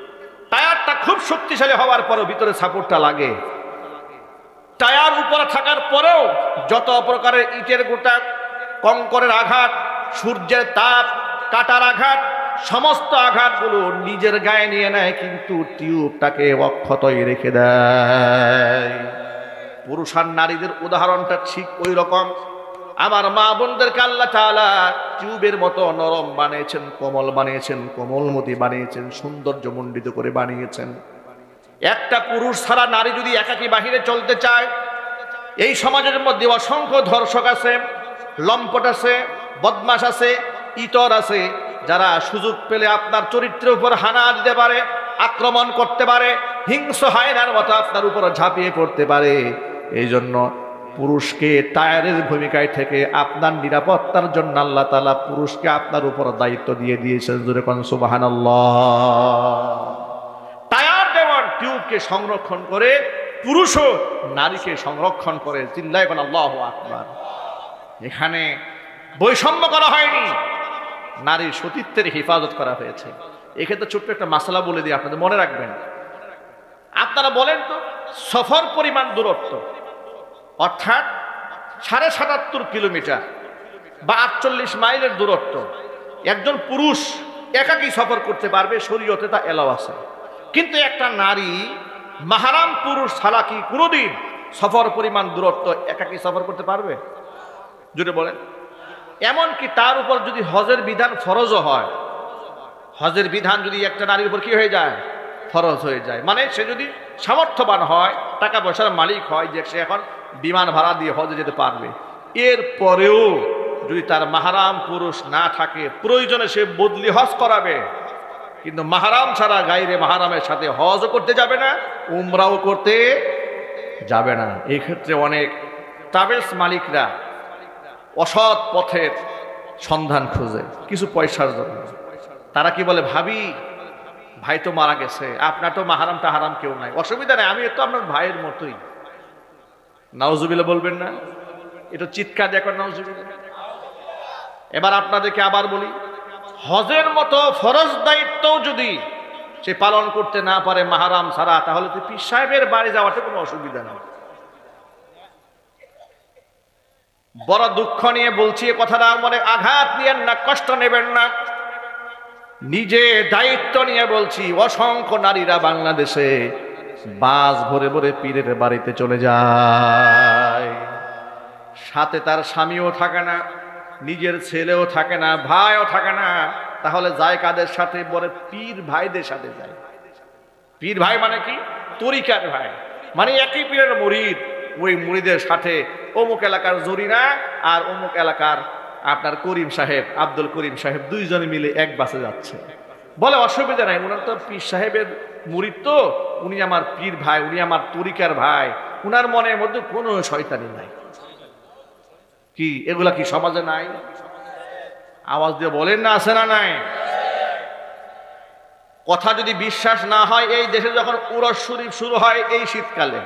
টায়ারটা খুব শক্তিশালী হওয়ার পরেও ভিতরে সাপোর্টটা লাগে। টায়ার উপরে থাকার পরেও যত প্রকারের ইটের গোটা, কঙ্করের আঘাত, সূর্যের তাপ, কাটার আঘাত, সমস্ত আঘাতগুলো নিজের গায়ে নিয়ে নেয়, কিন্তু টিউবটাকে অক্ষতই রেখে দেয়। পুরুষ আর নারীদের উদাহরণটা ঠিক ওই রকম। আমার মা বোনদেরকে আল্লাহ তাআলা টিউবের মতো নরম বানিয়েছেন, কোমল বানিয়েছেন, কোমলমতি বানিয়েছেন, সৌন্দর্যমণ্ডিত করে বানিয়েছেন। একটা পুরুষ ছাড়া নারী যদি একাকী বাহিরে চলতে চায়, এই সমাজের মধ্যে অসংখ্য ধর্ষক আছে, লম্পট আছে, বদমাশ আছে, ইতর আছে, যারা সুযোগ পেলে আপনার চরিত্রের উপর হানা দিতে পারে, আক্রমণ করতে পারে, হিংস্র হায়নার মতো আপনার উপর ঝাঁপিয়ে পড়তে পারে। এই জন্য পুরুষকে টায়ারের ভূমিকায় থেকে আপনার নিরাপত্তার জন্য আল্লাহ তাআলা পুরুষকে আপনার উপর দায়িত্ব দিয়ে দিয়েছেন। জোরে কোন সুবহানাল্লাহ। টায়ার যেমন টিউবকে সংরক্ষণ করে, পুরুষও নারীকে সংরক্ষণ করে। চিল্লায় বলেন আল্লাহু আকবার। এখানে বৈষম্য করা হয়নি, নারীর সতীত্বের হেফাজত করা হয়েছে। এক্ষেত্রে ছোট্ট একটা মাসালা বলে দিই, আপনাদের মনে রাখবেন। আপনারা বলেন তো, সফর পরিমাণ দূরত্ব অর্থাৎ ৭৭.৫ কিলোমিটার বা ৪৮ মাইলের দূরত্ব একজন পুরুষ একাকী সফর করতে পারবে, শরীয়তে তা এলাও আছে। কিন্তু একটা নারী মাহরাম পুরুষ ছাড়া কি কোনোদিন সফর পরিমাণ দূরত্ব একাকী সফর করতে পারবে? জুড়ে বলেন। এমনকি তার উপর যদি হজের বিধান ফরজও হয়, হজের বিধান যদি একটা নারীর উপর কি হয়ে যায়? ফরজ হয়ে যায়। মানে সে যদি সামর্থ্যবান হয়, টাকা পয়সার মালিক হয়, যে সে এখন বিমান ভাড়া দিয়ে হজে যেতে পারবে, এর পরেও যদি তার মাহরাম পুরুষ না থাকে, প্রয়োজনে সে বদলি হজ করাবে, কিন্তু মাহরাম ছাড়া গায়রে মাহরামের সাথে হজও করতে যাবে না, উমরাও করতে যাবে না। এই ক্ষেত্রে অনেক ট্রাভেলস মালিকরা অসৎ পথের সন্ধান খুঁজে কিছু পয়সার জন্য। তারা কি বলে, ভাবি ভাই তো মারা গেছে, আপনার তো মাহারাম টাহারাম কেউ নাই, অসুবিধা নেই, আমি তো আপনার ভাইয়ের মতোই। নাউজুবিল্লাহ বলবেন না? এটা চিৎকার দিয়ে এখন নাউজুবিল্লাহ। এবার আপনাদেরকে আবার বলি, হজের মতো ফরজ দায়িত্ব যদি সে পালন করতে না পারে মাহারাম ছাড়া, তাহলে তো পীর সাহেবের বাড়ি যাওয়াতে কোনো অসুবিধা নেই। বড় দুঃখ নিয়ে বলছি এ কথাটা, মনে আঘাত নিয়েন না, কষ্ট নেবেন না, নিজে দায়িত্ব নিয়ে বলছি। অসংখ্য নারীরা বাংলাদেশে বাস ভরে ভরে পীরের বাড়িতে চলে যায়, সাথে তার স্বামীও থাকে না, নিজের ছেলেও থাকে না, ভাইও থাকে না, তাহলে যায় কাদের সাথে? বলে পীর ভাইদের সাথে যায়। পীর ভাই মানে কি? তরিকার ভাই, মানে একই পীরের মুরিদ। ওই মুরিদের সাথে অমুক এলাকার জরিনা আর অমুক এলাকার আপনার করিম সাহেব, আব্দুল করিম সাহেব, দুইজনে মিলে এক বাসে যাচ্ছে। বলে অসুবিধা নাই, উনার তো পীর সাহেবের মুরিদ, তো উনি আমার পীর ভাই, উনি আমার তরিকার ভাই, উনার মনের মধ্যে কোনো শয়তানি নাই। কি এগুলা কি সমাজে নাই? আওয়াজ দিয়ে বলেন না, আছে না নাই? কথা যদি বিশ্বাস না হয়, এই দেশে যখন উরস শরীফ শুরু হয় এই শীতকালে,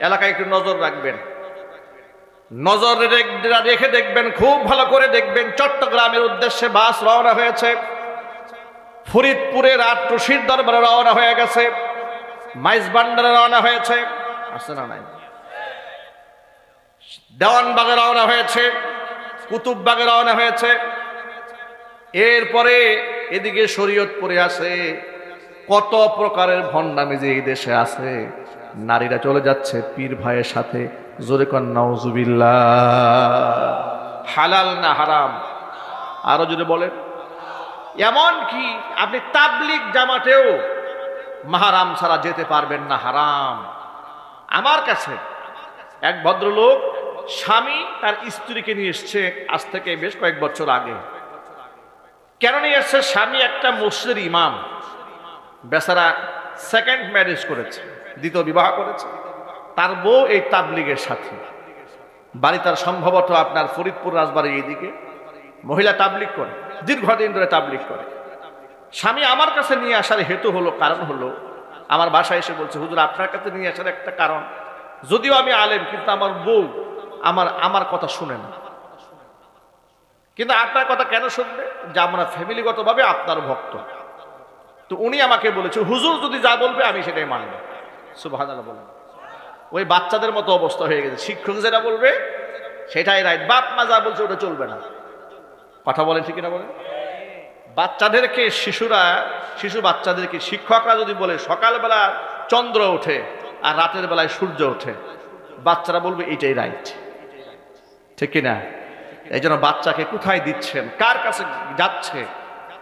এলাকায় একটু নজর রাখবেন, নজর রেখে দেখবেন, খুব ভালো করে দেখবেন। চট্টগ্রামের উদ্দেশ্যে বাস রওনা হয়েছে, ফরিদপুরে রাত টুসির দরবারে রওনা হয়ে গেছে, মাইজবান্ডারে রওনা হয়েছে, আছে না নাই? দেওয়ানবাগে রওনা হয়েছে, কুতুববাগে রওনা হয়েছে, এরপরে এদিকে শরীয়তপুরে আছে। কত প্রকারের ভণ্ডামি যে এই দেশে আছে। নারীরা চলে যাচ্ছে পীর ভাইয়ের সাথে। জোরে কর নাউজুবিল্লাহ। হালাল না হারাম? আরো যদি বলেন। এমন কি আপনি তাবলিগ জামাতেও মাহারাম ছাড়া যেতে পারবেন না, হারাম। আমার কাছে এক ভদ্রলোক স্বামী তার স্ত্রীকে নিয়ে এসছে, আজ থেকে বেশ কয়েক বছর আগে। কেন নিয়ে এসছে? স্বামী একটা মসজিদের ইমাম, বেচারা সেকেন্ড ম্যারেজ করেছে, দ্বিতীয় বিবাহ করেছে। তার বউ এই তাবলিগের সাথে, বাড়ি তার সম্ভবত আপনার ফরিদপুর রাজবাড়ির এইদিকে। মহিলা তাবলিগ করে, দীর্ঘদিন ধরে তাবলিগ করে। স্বামী আমার কাছে নিয়ে আসার হেতু হলো, কারণ হলো, আমার বাসায় এসে বলছে, হুজুর আপনার কাছে নিয়ে আসার একটা কারণ, যদিও আমি আলেম কিন্তু আমার বউ আমার কথা শুনে না। কিন্তু আপনার কথা কেন শুনবে? যে আমরা ফ্যামিলিগতভাবে আপনার ভক্ত। তো উনি আমাকে বলেছে, হুজুর যদি যা বলবে আমি সেটাই মানব। সুবহানাল্লাহ বলেন। ওই বাচ্চাদের মতো অবস্থা হয়ে গেছে, শিক্ষক যেটা বলবে সেটাই রাইট, বাপ মা যা বলছে ওটা চলবে না। কথা বলেন ঠিক না বলেন? বাচ্চাদেরকে শিশু বাচ্চাদেরকে শিক্ষকরা যদি বলে সকালবেলা চন্দ্র ওঠে আর রাতের বেলায় সূর্য ওঠে, বাচ্চারা বলবে এইটাই রাইট, ঠিক কিনা? এই জন্য বাচ্চাকে কোথায় দিচ্ছেন, কার কাছে যাচ্ছে,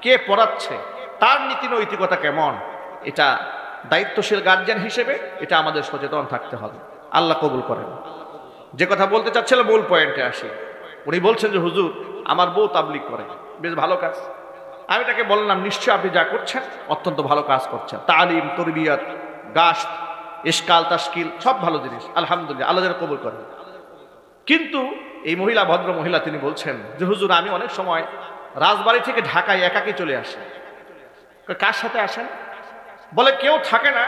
কে পড়াচ্ছে, তার নীতি নৈতিকতা কেমন, এটা দায়িত্বশীল গার্জিয়ান হিসেবে এটা আমাদের সচেতন থাকতে হবে। আল্লাহ কবুল করেন। যে কথা বলতে চাচ্ছিল মূল পয়েন্টে আসি। উনি বলছেন যে হুজুর আমার বউ তাবলিগ করে, বেশ ভালো কাজ। আমি তাকে বললাম, নিশ্চয় আপনি যা করছেন অত্যন্ত ভালো কাজ করছেন, তালিম, তরবিয়ত, গাশত, ইশকাল, তাশকিল সব ভালো জিনিস, আলহামদুলিল্লাহ, আল্লাহ যেন কবুল করেন। কিন্তু এই মহিলা, ভদ্র মহিলা, তিনি বলছেন যে হুজুর আমি অনেক সময় রাজবাড়ি থেকে ঢাকায় একাকি চলে আসি। কার সাথে আসেন? বলে কেউ থাকে না,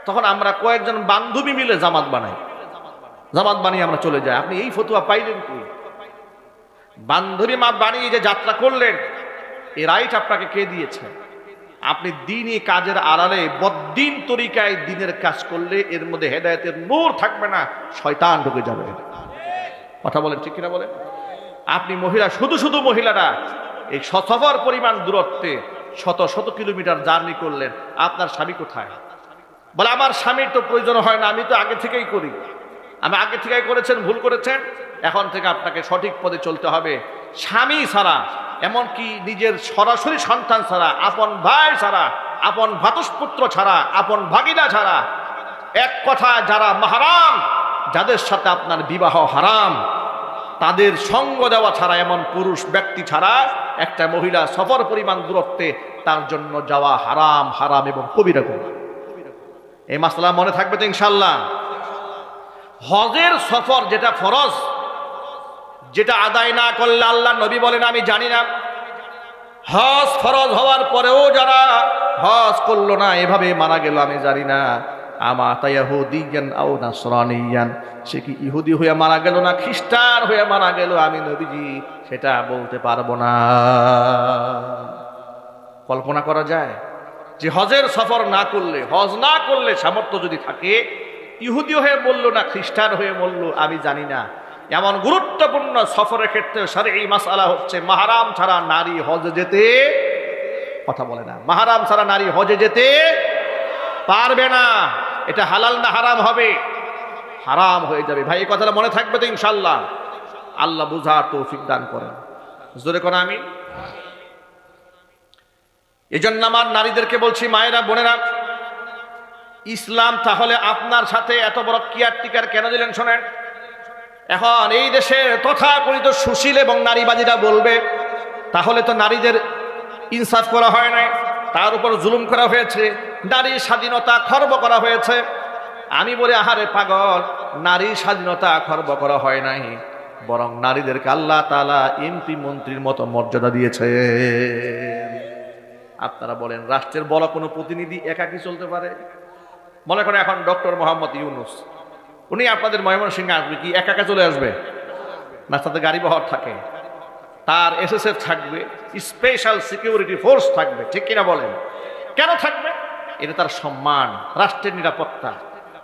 তখন আমরা কয়েকজন বান্ধবী মিলে জামাত বানাই, জামাত বানিয়ে আমরা চলে যাই। আপনি এই ফতুয়া পাইলেন কি? বান্ধবী মা বানিয়ে যে যাত্রা করলেন, এই রাইট আপনাকে কে দিয়েছে? আপনি দ্বীনি কাজের আড়ালে বদ্দিন তরিকায় দিনের কাজ করলে এর মধ্যে হেদায়েতের নূর থাকবে না, শয়তান ঢুকে যাবে। কথা বলেন ঠিক কিনা বলেন? আপনি মহিলা, শুধু মহিলারা এই সফর পরিমাণ দূরত্বে শত শত কিলোমিটার জার্নি করলেন, আপনার স্বামী কোথায়? বলে আমার স্বামীর তো প্রয়োজন হয় না, আমি তো আগে থেকেই করি। আমি আগে থেকেই করেছেন, ভুল করেছেন, এখন থেকে আপনাকে সঠিক পথে চলতে হবে। স্বামী ছাড়া, এমনকি নিজের সরাসরি সন্তান ছাড়া, আপন ভাই ছাড়া, আপন ভাতুষপুত্র ছাড়া, আপন ভাগিনা ছাড়া, এক কথা যারা মাহারাম, যাদের সাথে আপনার বিবাহ হারাম, তাদের সঙ্গ দেওয়া ছাড়া, এমন পুরুষ ব্যক্তি ছাড়া একটা মহিলা সফর পরিমাণ দূরত্বে তার জন্য যাওয়া হারাম, হারাম এবং কবিরা গুনাহ। এই মাসলা মনে থাকবে তো ইনশাআল্লাহ? হজের সফর যেটা ফরজ, যেটা আদায় না করলে আল্লাহ নবী বলেন আমি জানি না। হজ ফরজ হওয়ার পরেও যারা হজ করলো না, এভাবে মারা গেল, আমি জানি না আমা তায়াহুদিয়ান আও নাসরানিয়ান, সে কি ইহুদি হয়ে মারা গেল না খ্রিস্টান হয়ে মারা গেল, আমি নবীজি সেটা বলতে পারবো না। কল্পনা করা যায় যে হজের সফর না করলে, হজ না করলে সামর্থ্য যদি থাকে, ইহুদি হয়ে মরল না খ্রিস্টান হয়ে মরল আমি জানি না। এমন গুরুত্বপূর্ণ সফরের ক্ষেত্রে শরঈ মাসআলা হচ্ছে মাহরাম ছাড়া নারী হজে যেতে, কথা বলে না, মাহরাম ছাড়া নারী হজে যেতে পারবে না। এটা হালাল না হারাম হবে? হারাম হয়ে যাবে। ভাই এই কথাটা মনে থাকবে তো ইনশাআল্লাহ? আল্লাহ বুঝার তৌফিক দান করেন। জোরে কোন আমি। এজন্য আমার নারীদেরকে বলছি, মায়েরা বোনেরা, ইসলাম তাহলে আপনার সাথে এত বড় কেয়ারটেকার কেন দিলেন শোনেন। এখন এই দেশে তথাকথিত সুশীল এবং নারীবাদীরা বলবে তাহলে তো নারীদের ইনসাফ করা হয় নাই, তার উপর জুলুম করা হয়েছে, নারীর স্বাধীনতা খর্ব করা হয়েছে। আমি বলি আহারে পাগল, নারীর স্বাধীনতা খর্ব করা হয় নাই, বরং নারীদেরকে আল্লাহ তাআলা এমপি মন্ত্রীর মতো মর্যাদা দিয়েছে। আপনারা বলেন রাষ্ট্রের বড় কোনো প্রতিনিধি একাকী চলতে পারে? মনে করেন এখন ডক্টর মোহাম্মদ ইউনূস, উনি আপনাদের ময়মনসিংহে আসবে, কি একা একা চলে আসবে? না, তাতে গাড়ি বহর থাকে, তার এসএসএফ থাকবে, স্পেশাল সিকিউরিটি ফোর্স থাকবে, ঠিক কিনা বলেন? কেন থাকবে? এটা তার সম্মান, রাষ্ট্রের নিরাপত্তা।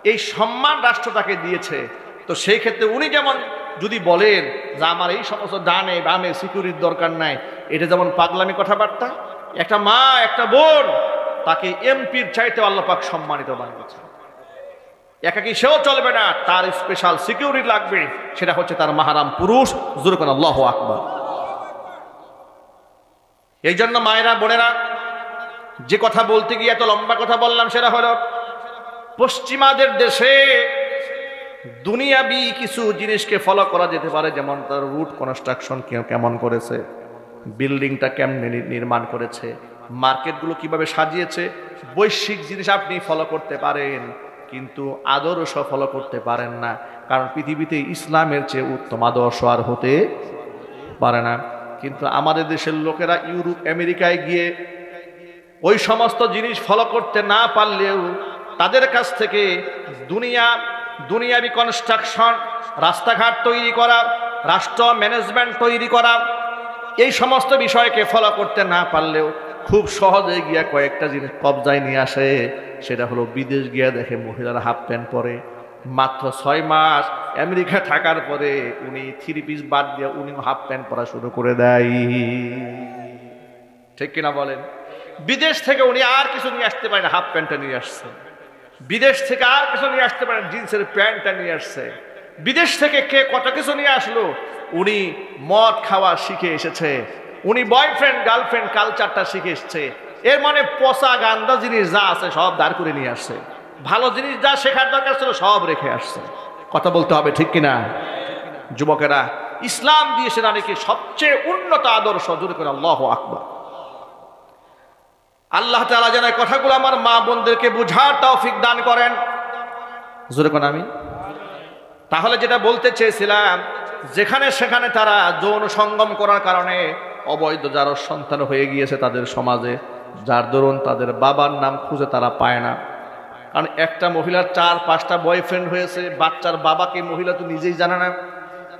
এই সম্মান রাষ্ট্র তাকে দিয়েছে। তো সেই ক্ষেত্রে উনি যেমন যদি বলেন যে আমার এই সমস্ত ডানে বামে সিকিউরিটির দরকার নাই, এটা যেমন পাগলামি কথাবার্তা। একটা মা, একটা বোন, তাকে এমপির চাইতে আল্লাহ পাক সম্মানিত বানিয়েছে। একাকি সেও চলবে না, তার স্পেশাল সিকিউরিটি লাগবে, সেটা হচ্ছে তার মাহরাম পুরুষ। জোরে কোন আল্লাহু আকবার। এই জন্য মায়েরা বোনেরা, যে কথা বলতে গিয়ে এত লম্বা কথা বললাম সেটা হলো পশ্চিমাদের দেশে দুনিয়াবি কিছু জিনিসকে ফলো করা যেতে পারে, যেমন তার রুট কনস্ট্রাকশন কেমন করেছে, বিল্ডিংটা কেমনে নির্মাণ করেছে, মার্কেটগুলো কিভাবে সাজিয়েছে, বৈশ্বিক জিনিস আপনি ফলো করতে পারেন, কিন্তু আদর্শ ফলো করতে পারেন না। কারণ পৃথিবীতে ইসলামের চেয়ে উত্তম আদর্শ আর হতে পারে না। কিন্তু আমাদের দেশের লোকেরা ইউরোপ আমেরিকায় গিয়ে ওই সমস্ত জিনিস ফলো করতে না পারলেও তাদের কাছ থেকে দুনিয়াবি কনস্ট্রাকশন, রাস্তাঘাট তৈরি করা, রাষ্ট্র ম্যানেজমেন্ট তৈরি করা, এই সমস্ত বিষয়কে ফলো করতে না পারলেও খুব সহজে গিয়া কয়েকটা জিনিস কবজায় নিয়ে আসে। সেটা হলো বিদেশ গিয়া দেখে মহিলারা হাফ প্যান্ট পরে। মাত্র 6 মাস আমেরিকা থাকার পরে উনি 3 পিস বাদ দিয়ে উনি হাফ প্যান্ট পরা শুরু করে দেয়, ঠিক কিনা বলেন? বিদেশ থেকে উনি আর কিছু নিয়ে আসতে পারেন, হাফ প্যান্টটা নিয়ে আসছে। বিদেশ থেকে আর কিছু নিয়ে আসতে পারেন, জিন্সের প্যান্টটা নিয়ে আসছে। বিদেশ থেকে কে কত কিছু নিয়ে আসলো, উনি মদ খাওয়া শিখে এসেছে, উনি বয়ফ্রেন্ড গার্লফ্রেন্ড কালচারটা শিখে এসছে। এর মানে পচা গান্দা জিনিস যা আছে সব দাঁড় করে নিয়ে আসছে, ভালো জিনিস যা শেখার দরকার ছিল সব রেখে আসছে। কথা বলতে হবে, ঠিক কিনা? যুবকেরা, ইসলাম দিয়েছে নারীকে সবচেয়ে উন্নত আদর্শ। জোরে করে আল্লাহু আকবার। আল্লাহ তাআলা যেন এই কথাগুলো আমার মা বোনদেরকে বুঝার তৌফিক দান করেন। জোরে করে আমিন। তাহলে যেটা বলতে চেয়েছিলাম, যেখানে সেখানে তারা যৌন সঙ্গম করার কারণে অবৈধ যারা সন্তান হয়ে গিয়েছে তাদের সমাজে, যার দরুন তাদের বাবার নাম খুঁজে তারা পায় না। কারণ একটা মহিলার 4-5টা বয়ফ্রেন্ড হয়েছে, বাচ্চার বাবাকে মহিলা তো নিজেই জানে না।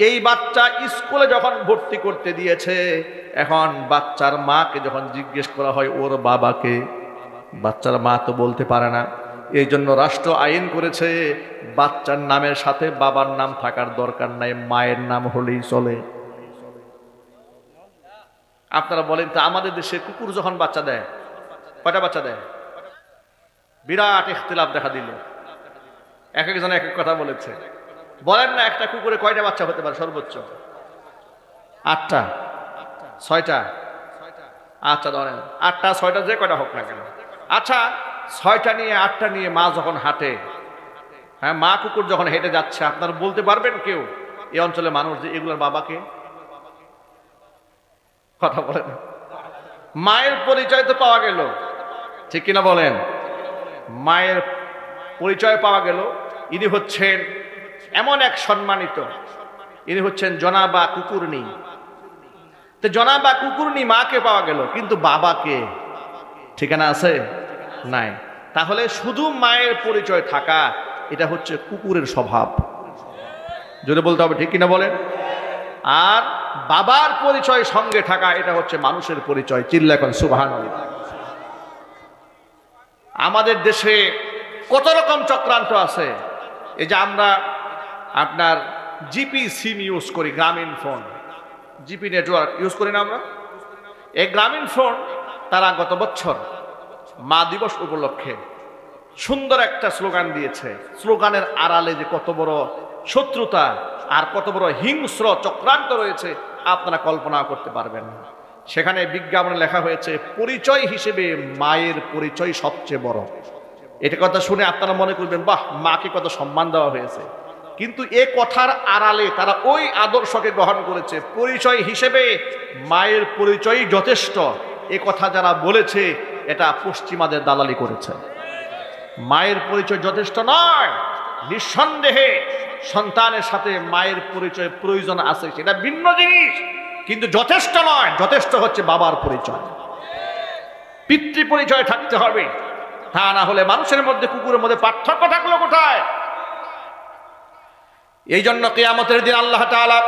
এই বাচ্চা স্কুলে যখন ভর্তি করতে দিয়েছে, এখন বাচ্চার মাকে যখন জিজ্ঞেস করা হয় ওর বাবাকে, বাচ্চার মা তো বলতে পারে না। এই জন্য রাষ্ট্র আইন করেছে বাচ্চার নামের সাথে বাবার নাম থাকার দরকার নাই, মায়ের নাম হলেই চলে। আপনারা বলেন তো, আমাদের দেশে কুকুর যখন বাচ্চা দেয়, কয়টা বাচ্চা দেয়? বিরাট ইখতিলাফ দেখা দিল, এক একজন এক এক কথা বলেছে। বলেন না একটা কুকুরে কয়টা বাচ্চা হতে পারে সর্বোচ্চ? 8টা, 6টা? আচ্ছা ধরেন 8টা 6টা যে কয়টা হোক না কেন। আচ্ছা 6টা নিয়ে 8টা নিয়ে মা যখন হাঁটে, হ্যাঁ, মা কুকুর যখন হেঁটে যাচ্ছে, আপনারা বলতে পারবেন কেউ এই অঞ্চলে মানুষ যে এগুলোর বাবাকে? কথা বলেন। মায়ের পরিচয় তো পাওয়া গেল, ঠিক কিনা বলেন? মায়ের পরিচয় পাওয়া গেল, ইনি হচ্ছেন এমন এক সম্মানিত, ইনি হচ্ছেন জনাবা কুকুরনি। তো জনাবা কুকুরনি মাকে পাওয়া গেল, কিন্তু বাবাকে ঠিকানা আছে নাই। তাহলে শুধু মায়ের পরিচয় থাকা এটা হচ্ছে কুকুরের স্বভাব, যদি বলতে হবে ঠিক কিনা বলেন। আর বাবার পরিচয় সঙ্গে থাকা এটা হচ্ছে মানুষের পরিচয়। চিল্লা এখন সুবহানাল্লাহ। আমাদের দেশে কত রকম চক্রান্ত আছে। এই যে আমরা আপনার জিপি সিম ইউজ করি, গ্রামীণ ফোন, জিপি নেটওয়ার্ক ইউজ করি না আমরা। এই গ্রামীণ ফোন তারা গত বছর মা দিবস উপলক্ষে সুন্দর একটা স্লোগান দিয়েছে। স্লোগানের আড়ালে যে কত বড় শত্রুতা আর কত বড় হিংস্র চক্রান্ত রয়েছে আপনারা কল্পনা করতে পারবেন না। সেখানে বিজ্ঞাপনে লেখা হয়েছে পরিচয় হিসেবে মায়ের পরিচয় সবচেয়ে বড়। এটা কথা শুনে আপনারা মনে করবেন বাহ, মাকে কত সম্মান দেওয়া হয়েছে। কিন্তু এ কথার আড়ালে তারা ওই আদর্শকে গ্রহণ করেছে, পরিচয় হিসেবে মায়ের পরিচয় যথেষ্ট। এ কথা যারা বলেছে এটা পশ্চিমাদের দালালি করেছে। মায়ের পরিচয় যথেষ্ট নয়, নিঃসন্দেহে সন্তানের সাথে মায়ের পরিচয় প্রয়োজন আছে, সেটা ভিন্ন জিনিস, কিন্তু যথেষ্ট নয়। যথেষ্ট হচ্ছে বাবার পরিচয়, পিতৃ পরিচয় থাকতে হবে। তা না হলে মানুষের মধ্যে কুকুরের মধ্যে পার্থক্য থাকলো কোথায়? এই জন্য কিয়ামতের দিন আল্লাহ তাআলা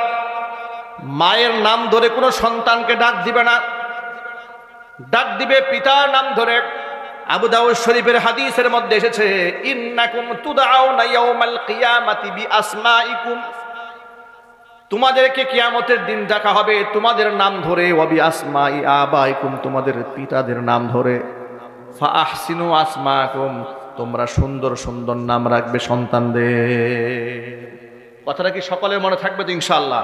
মায়ের নাম ধরে কোনো সন্তানকে ডাক দিবে না, ডাক দিবে পিতার নাম ধরে। আবু দাউদ শরীফের হাদিসের মধ্যে এসেছে, ইন্নাকুম তুদআউনা ইয়াউমাল কিয়ামাতি বিআসমাইকুম, তোমাদেরকে কিয়ামতের দিন ডাকা হবে তোমাদের নাম ধরে, ওয়া বিআসমাই আবাইকুম, তোমাদের পিতাদের নাম ধরে। ফাআহসিনু আসমাকুম, তোমরা সুন্দর সুন্দর নাম রাখবে সন্তানদের। কথাটা কি সকলের মনে থাকবে তো ইনশাআল্লাহ?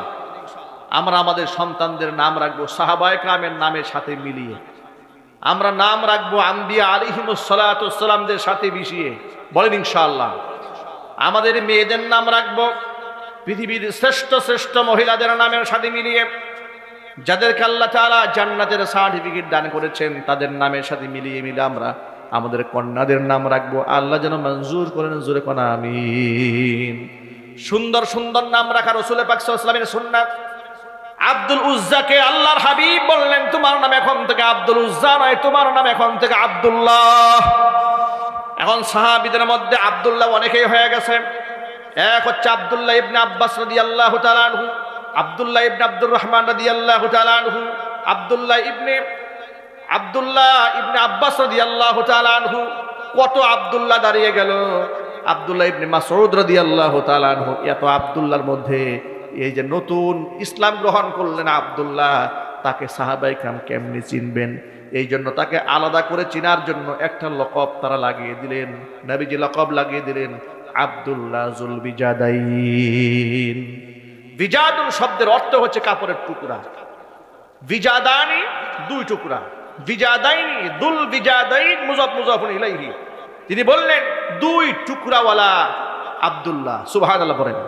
আমরা আমাদের সন্তানদের নাম রাখবো সাহাবায়ে কেরামের নামের সাথে মিলিয়ে। আমরা নাম রাখবো আম্বিয়া আলাইহিমুস সালাতু ওয়াস সালামদের সাথে মিশিয়ে, বলেন ইনশাআল্লাহ। আমাদের মেয়েদের নাম রাখবো পৃথিবীর শ্রেষ্ঠ শ্রেষ্ঠ মহিলাদের নামের সাথে মিলিয়ে। যাদেরকে আল্লাহ তাআলা জান্নাতের সার্টিফিকেট দান করেছেন তাদের নামের সাথে মিলিয়ে মিলে আমরা আমাদের কন্যাদের নাম রাখবো। আল্লাহ যেন মঞ্জুর করেন, জোরে কোন আমিন। সুন্দর সুন্দর নাম রাখা রাসূল পাক সাল্লাল্লাহু আলাইহি ওয়াসাল্লামের সুন্নাত। আব্দুল উজ্জাকে আল্লাহর হাবিব বললেন, তোমার নাম এখন থেকে আব্দুল উজ্জা নয়, তোমার নাম এখন থেকে আব্দুল্লাহ। এখন সাহাবীদের মধ্যে আব্দুল্লাহ অনেকেই হয়ে গেছে। এক হচ্ছে আব্দুল্লাহ ইবনে আব্বাস রাদিয়াল্লাহু তাআলা আনহু, আব্দুল্লাহ ইবনে আব্দুর রহমান রাদিয়াল্লাহু তাআলা আনহু, আব্দুল্লাহ ইবনে আব্বাস রাদিয়াল্লাহু তাআলা আনহু। কত আব্দুল্লাহ দাঁড়িয়ে গেল। আব্দুল্লাহ ইবনে মাসউদ রাদিয়াল্লাহু তাআলা আনহু। এত আব্দুল্লাহর মধ্যে এই যে নতুন ইসলাম গ্রহণ করলেন আব্দুল্লাহ, তাকে সাহাবায়ে কেরাম কেমনে চিনবেন? এই জন্য তাকে আলাদা করে চিনার জন্য একটা লকব তারা লাগিয়ে দিলেন। নবীজি লকব লাগিয়ে দিলেন আব্দুল্লাহ যুল বিজাদাইন। বিজাদুন শব্দের অর্থ হচ্ছে কাপড়ের টুকরা। বিজাদানি দুই টুকরা, বিজাদাইনি দুল বিজাদাইন মুযাফ মুযাফুন ইলাইহি। তিনি বললেন দুই টুকরাওয়ালা আব্দুল্লাহ। সুবহানাল্লাহ পড়েন।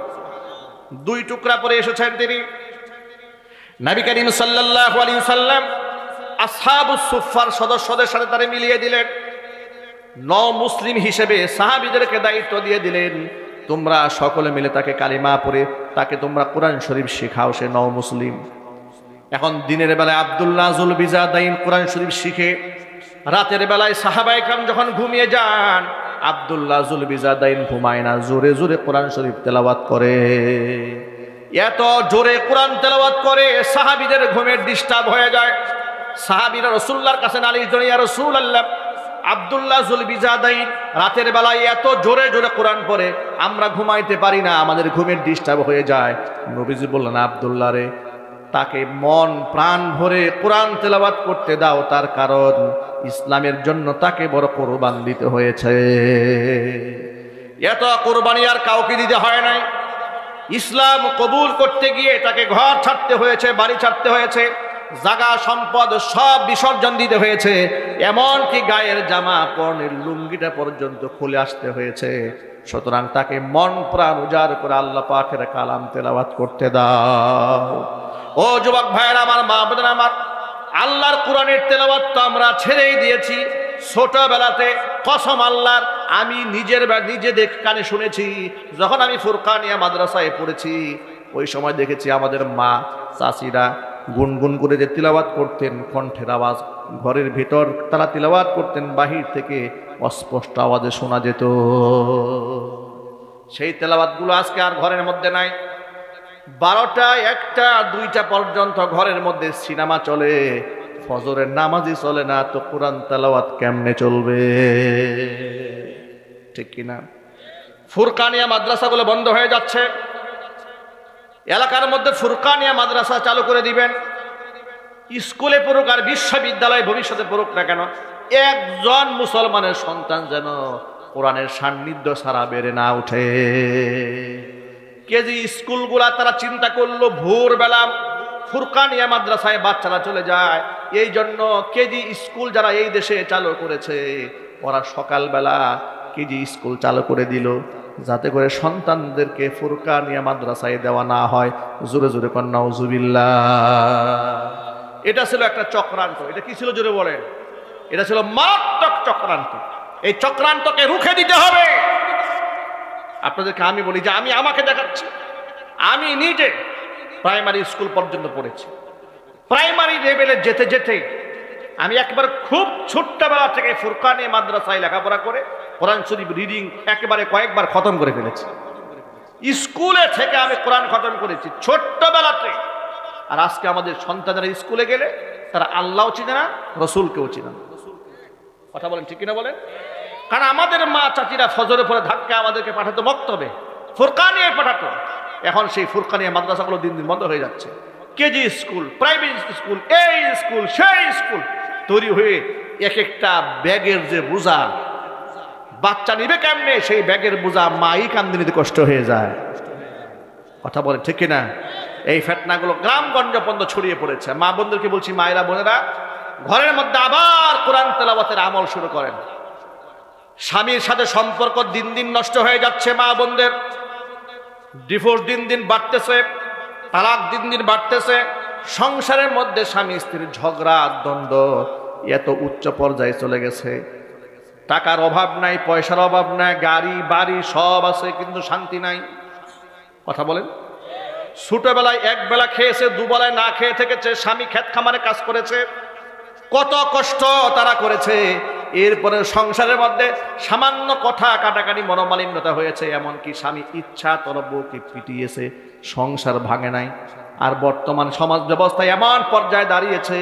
দুই টুকরা পরে এসেছেন তিনি। নবী করিম সাল্লাল্লাহু আলাইহি ওয়াসাল্লাম আসহাবুস সুফফার সদস্যদের সাথে তারে মিলিয়ে দিলেন। মুসলিম হিসেবে সাহাবীদেরকে দায়িত্ব দিয়ে দিলেন, তোমরা সকলে মিলে তাকে কালিমা পড়ে তাকে তোমরা কোরআন শরীফ শেখাও। সে মুসলিম। এখন দিনের বেলায় আব্দুল্লাহ যুল বিজাদাইন কোরআন শরীফ শিখে, রাতের বেলায় সাহাবায়ে কেরাম যখন ঘুমিয়ে যান আব্দুল্লাহ যুল বিজাদাইন ঘুমায় না, জোরে জোরে কোরআন শরীফ তেলাওয়াত করে। এত জোরে কোরআন তেলাওয়াত করে সাহাবীদের ঘুমের ডিস্টার্ব হয়ে যায়। সাহাবীরা রাসূলুল্লাহর কাছে নালিশ করে, ইয়া রাসূলুল্লাহ, আব্দুল্লাহ যুল বিজাদাইন রাতের বেলায় এত জোরে জোরে কোরআন পড়ে, আমরা ঘুমাইতে পারি না, আমাদের ঘুমের ডিস্টার্ব হয়ে যায়। নবীজি বললেন, আব্দুল্লাহ রে, তাকে মন প্রাণ ভরে কোরআন তেলাওয়াত করতে দাও, তার কারণ ইসলামের জন্য তাকে বড় কোরবান দিতে হয়েছে। এত কোরবানি আর কাউকে দিতে হয় নাই। ইসলাম কবুল করতে গিয়ে তাকে ঘর ছাড়তে হয়েছে, বাড়ি ছাড়তে হয়েছে, জাগা সম্পদ সব বিসর্জন দিতে হয়েছে, এমনকি গায়ের জামা পরনের লুঙ্গিটা পর্যন্ত খুলে আসতে হয়েছে। সুতরাং তাকে মন প্রাণ উজাড় করে আল্লাহ পাকের কালাম তেলাওয়াত করতে দাও। ও যুবক ভাইয়েরা আমার, মা বোনেরা আমার, আল্লাহর কোরআনের তেলাওয়াত তো আমরা ছেড়েই দিয়েছি ছোটবেলাতে। কসম আল্লাহর, আমি নিজে কানে শুনেছি, যখন আমি ফুরকানিয়া মাদ্রাসায় পড়েছি ওই সময় দেখেছি আমাদের মা চাচিরা গুনগুন করে যে তিলাওয়াত করতেন, কণ্ঠের আওয়াজ ঘরের ভিতর তারা তিলাওয়াত করতেন, বাহির থেকে অস্পষ্ট আওয়াজে শোনা যেত। সেই তেলাওয়াতগুলো আজকে আর ঘরের মধ্যে নাই। 12টা 1টা 2টা পর্যন্ত ঘরের মধ্যে সিনেমা চলে, ফজরের নামাজই চলে না, তো কোরআন তেলাওয়াত কেমনে চলবে? ঠিক কিনা? ফুরকানিয়া মাদ্রাসাগুলো বন্ধ হয়ে যাচ্ছে। এলাকার মধ্যে ফুরকানিয়া মাদ্রাসা চালু করে দিবেন। স্কুলে পড়ুক আর বিশ্ববিদ্যালয়ে ভবিষ্যতে পড়ুক না কেন, একজন মুসলমানের সন্তান যেন কোরআনের সান্নিধ্য ছাড়া বেড়ে না উঠে। কেজি স্কুলগুলা তারা চিন্তা করলো ভোরবেলা ফুরকানিয়া মাদ্রাসায় বাচ্চারা চলে যায়, এই জন্য কেজি স্কুল যারা এই দেশে চালু করেছে ওরা সকালবেলা কেজি স্কুল চালু করে দিল, যাতে করে সন্তানদেরকে ফুরকানিয়া মাদ্রাসায় দেওয়া না হয়। জোরে জোরে কন্যা নাউজুবিল্লাহ। এটা ছিল একটা চক্রান্ত। এটা কি ছিল জোরে বলেন? এটা ছিল মারাত্মক চক্রান্ত। এই চক্রান্তকে রুখে দিতে হবে। আপনাদেরকে আমি বলি যে আমি আমাকে দেখাচ্ছি, আমি নিজে প্রাইমারি স্কুল পর্যন্ত পড়েছি। প্রাইমারি লেভেলে যেতে যেতে আমি একবার খুব ছোট্টবেলা থেকে ফুরকানিয়া মাদ্রাসায় লেখাপড়া করে কোরআন শরীফ রিডিং একেবারে কয়েকবার খতম করে ফেলেছি। স্কুলে থেকে আমি কোরআন খতম করেছি ছোট্টবেলাতে। আর আজকে আমাদের সন্তানেরা স্কুলে গেলে তারা আল্লাহও চিনে না, রসুলকেও চিনে না। কথা বলেন ঠিক কিনা বলেন? কারণ আমাদের মা চাচিরা ফজরের পরে ধাক্কা আমাদেরকে পাঠাতো মক্তবে, ফুরকানিয়ায় পাঠাতো। এখন সেই ফুরকানিয়া মাদ্রাসাগুলো দিন দিন বন্ধ হয়ে যাচ্ছে। কেজি স্কুল, প্রাইভেট স্কুল, এই স্কুল সেই স্কুল তৈরি হয়ে এক একটা ব্যাগের যে বোঝা, বাচ্চা নিবে কেমনে সেই ব্যাগের বোঝা মাই কান্দে নিতে কষ্ট হয়ে যায়। কথা বলে ঠিক কিনা? এই ফেতনাগুলো গ্রামগঞ্জ পর্যন্ত ছড়িয়ে পড়েছে। মা বোনদেরকে বলছি, মায়েরা বোনেরা, ঘরের মধ্যে আবার কোরআন তেলাওয়াতের আমল শুরু করেন। স্বামীর সাথে সম্পর্ক দিন দিন নষ্ট হয়ে যাচ্ছে। মা বোনদের ডিভোর্স দিন দিন বাড়তেছে, তালাক দিন দিন বাড়তেছে। সংসারের মধ্যে স্বামী স্ত্রীর ঝগড়া দ্বন্দ্ব এত উচ্চ পর্যায়ে চলে গেছে। টাকার অভাব নাই, পয়সার অভাব নাই, গাড়ি বাড়ি সব আছে, কিন্তু শান্তি নাই। কথা বলেন? ছোটবেলায় একবেলা খেয়েছে, দুবেলায় না খেয়ে থেকেছে, স্বামী ক্ষেত খামারে কাজ করেছে, কত কষ্ট তারা করেছে। এরপরে সংসারের মধ্যে সামান্য কথা কাটাকাটি মনোমালিন্যতা হয়েছে, এমনকি স্বামী ইচ্ছা তোর বউকে পিটিয়েছে, সংসার ভাঙে নাই। আর বর্তমান সমাজ ব্যবস্থায় এমন পর্যায়ে দাঁড়িয়েছে,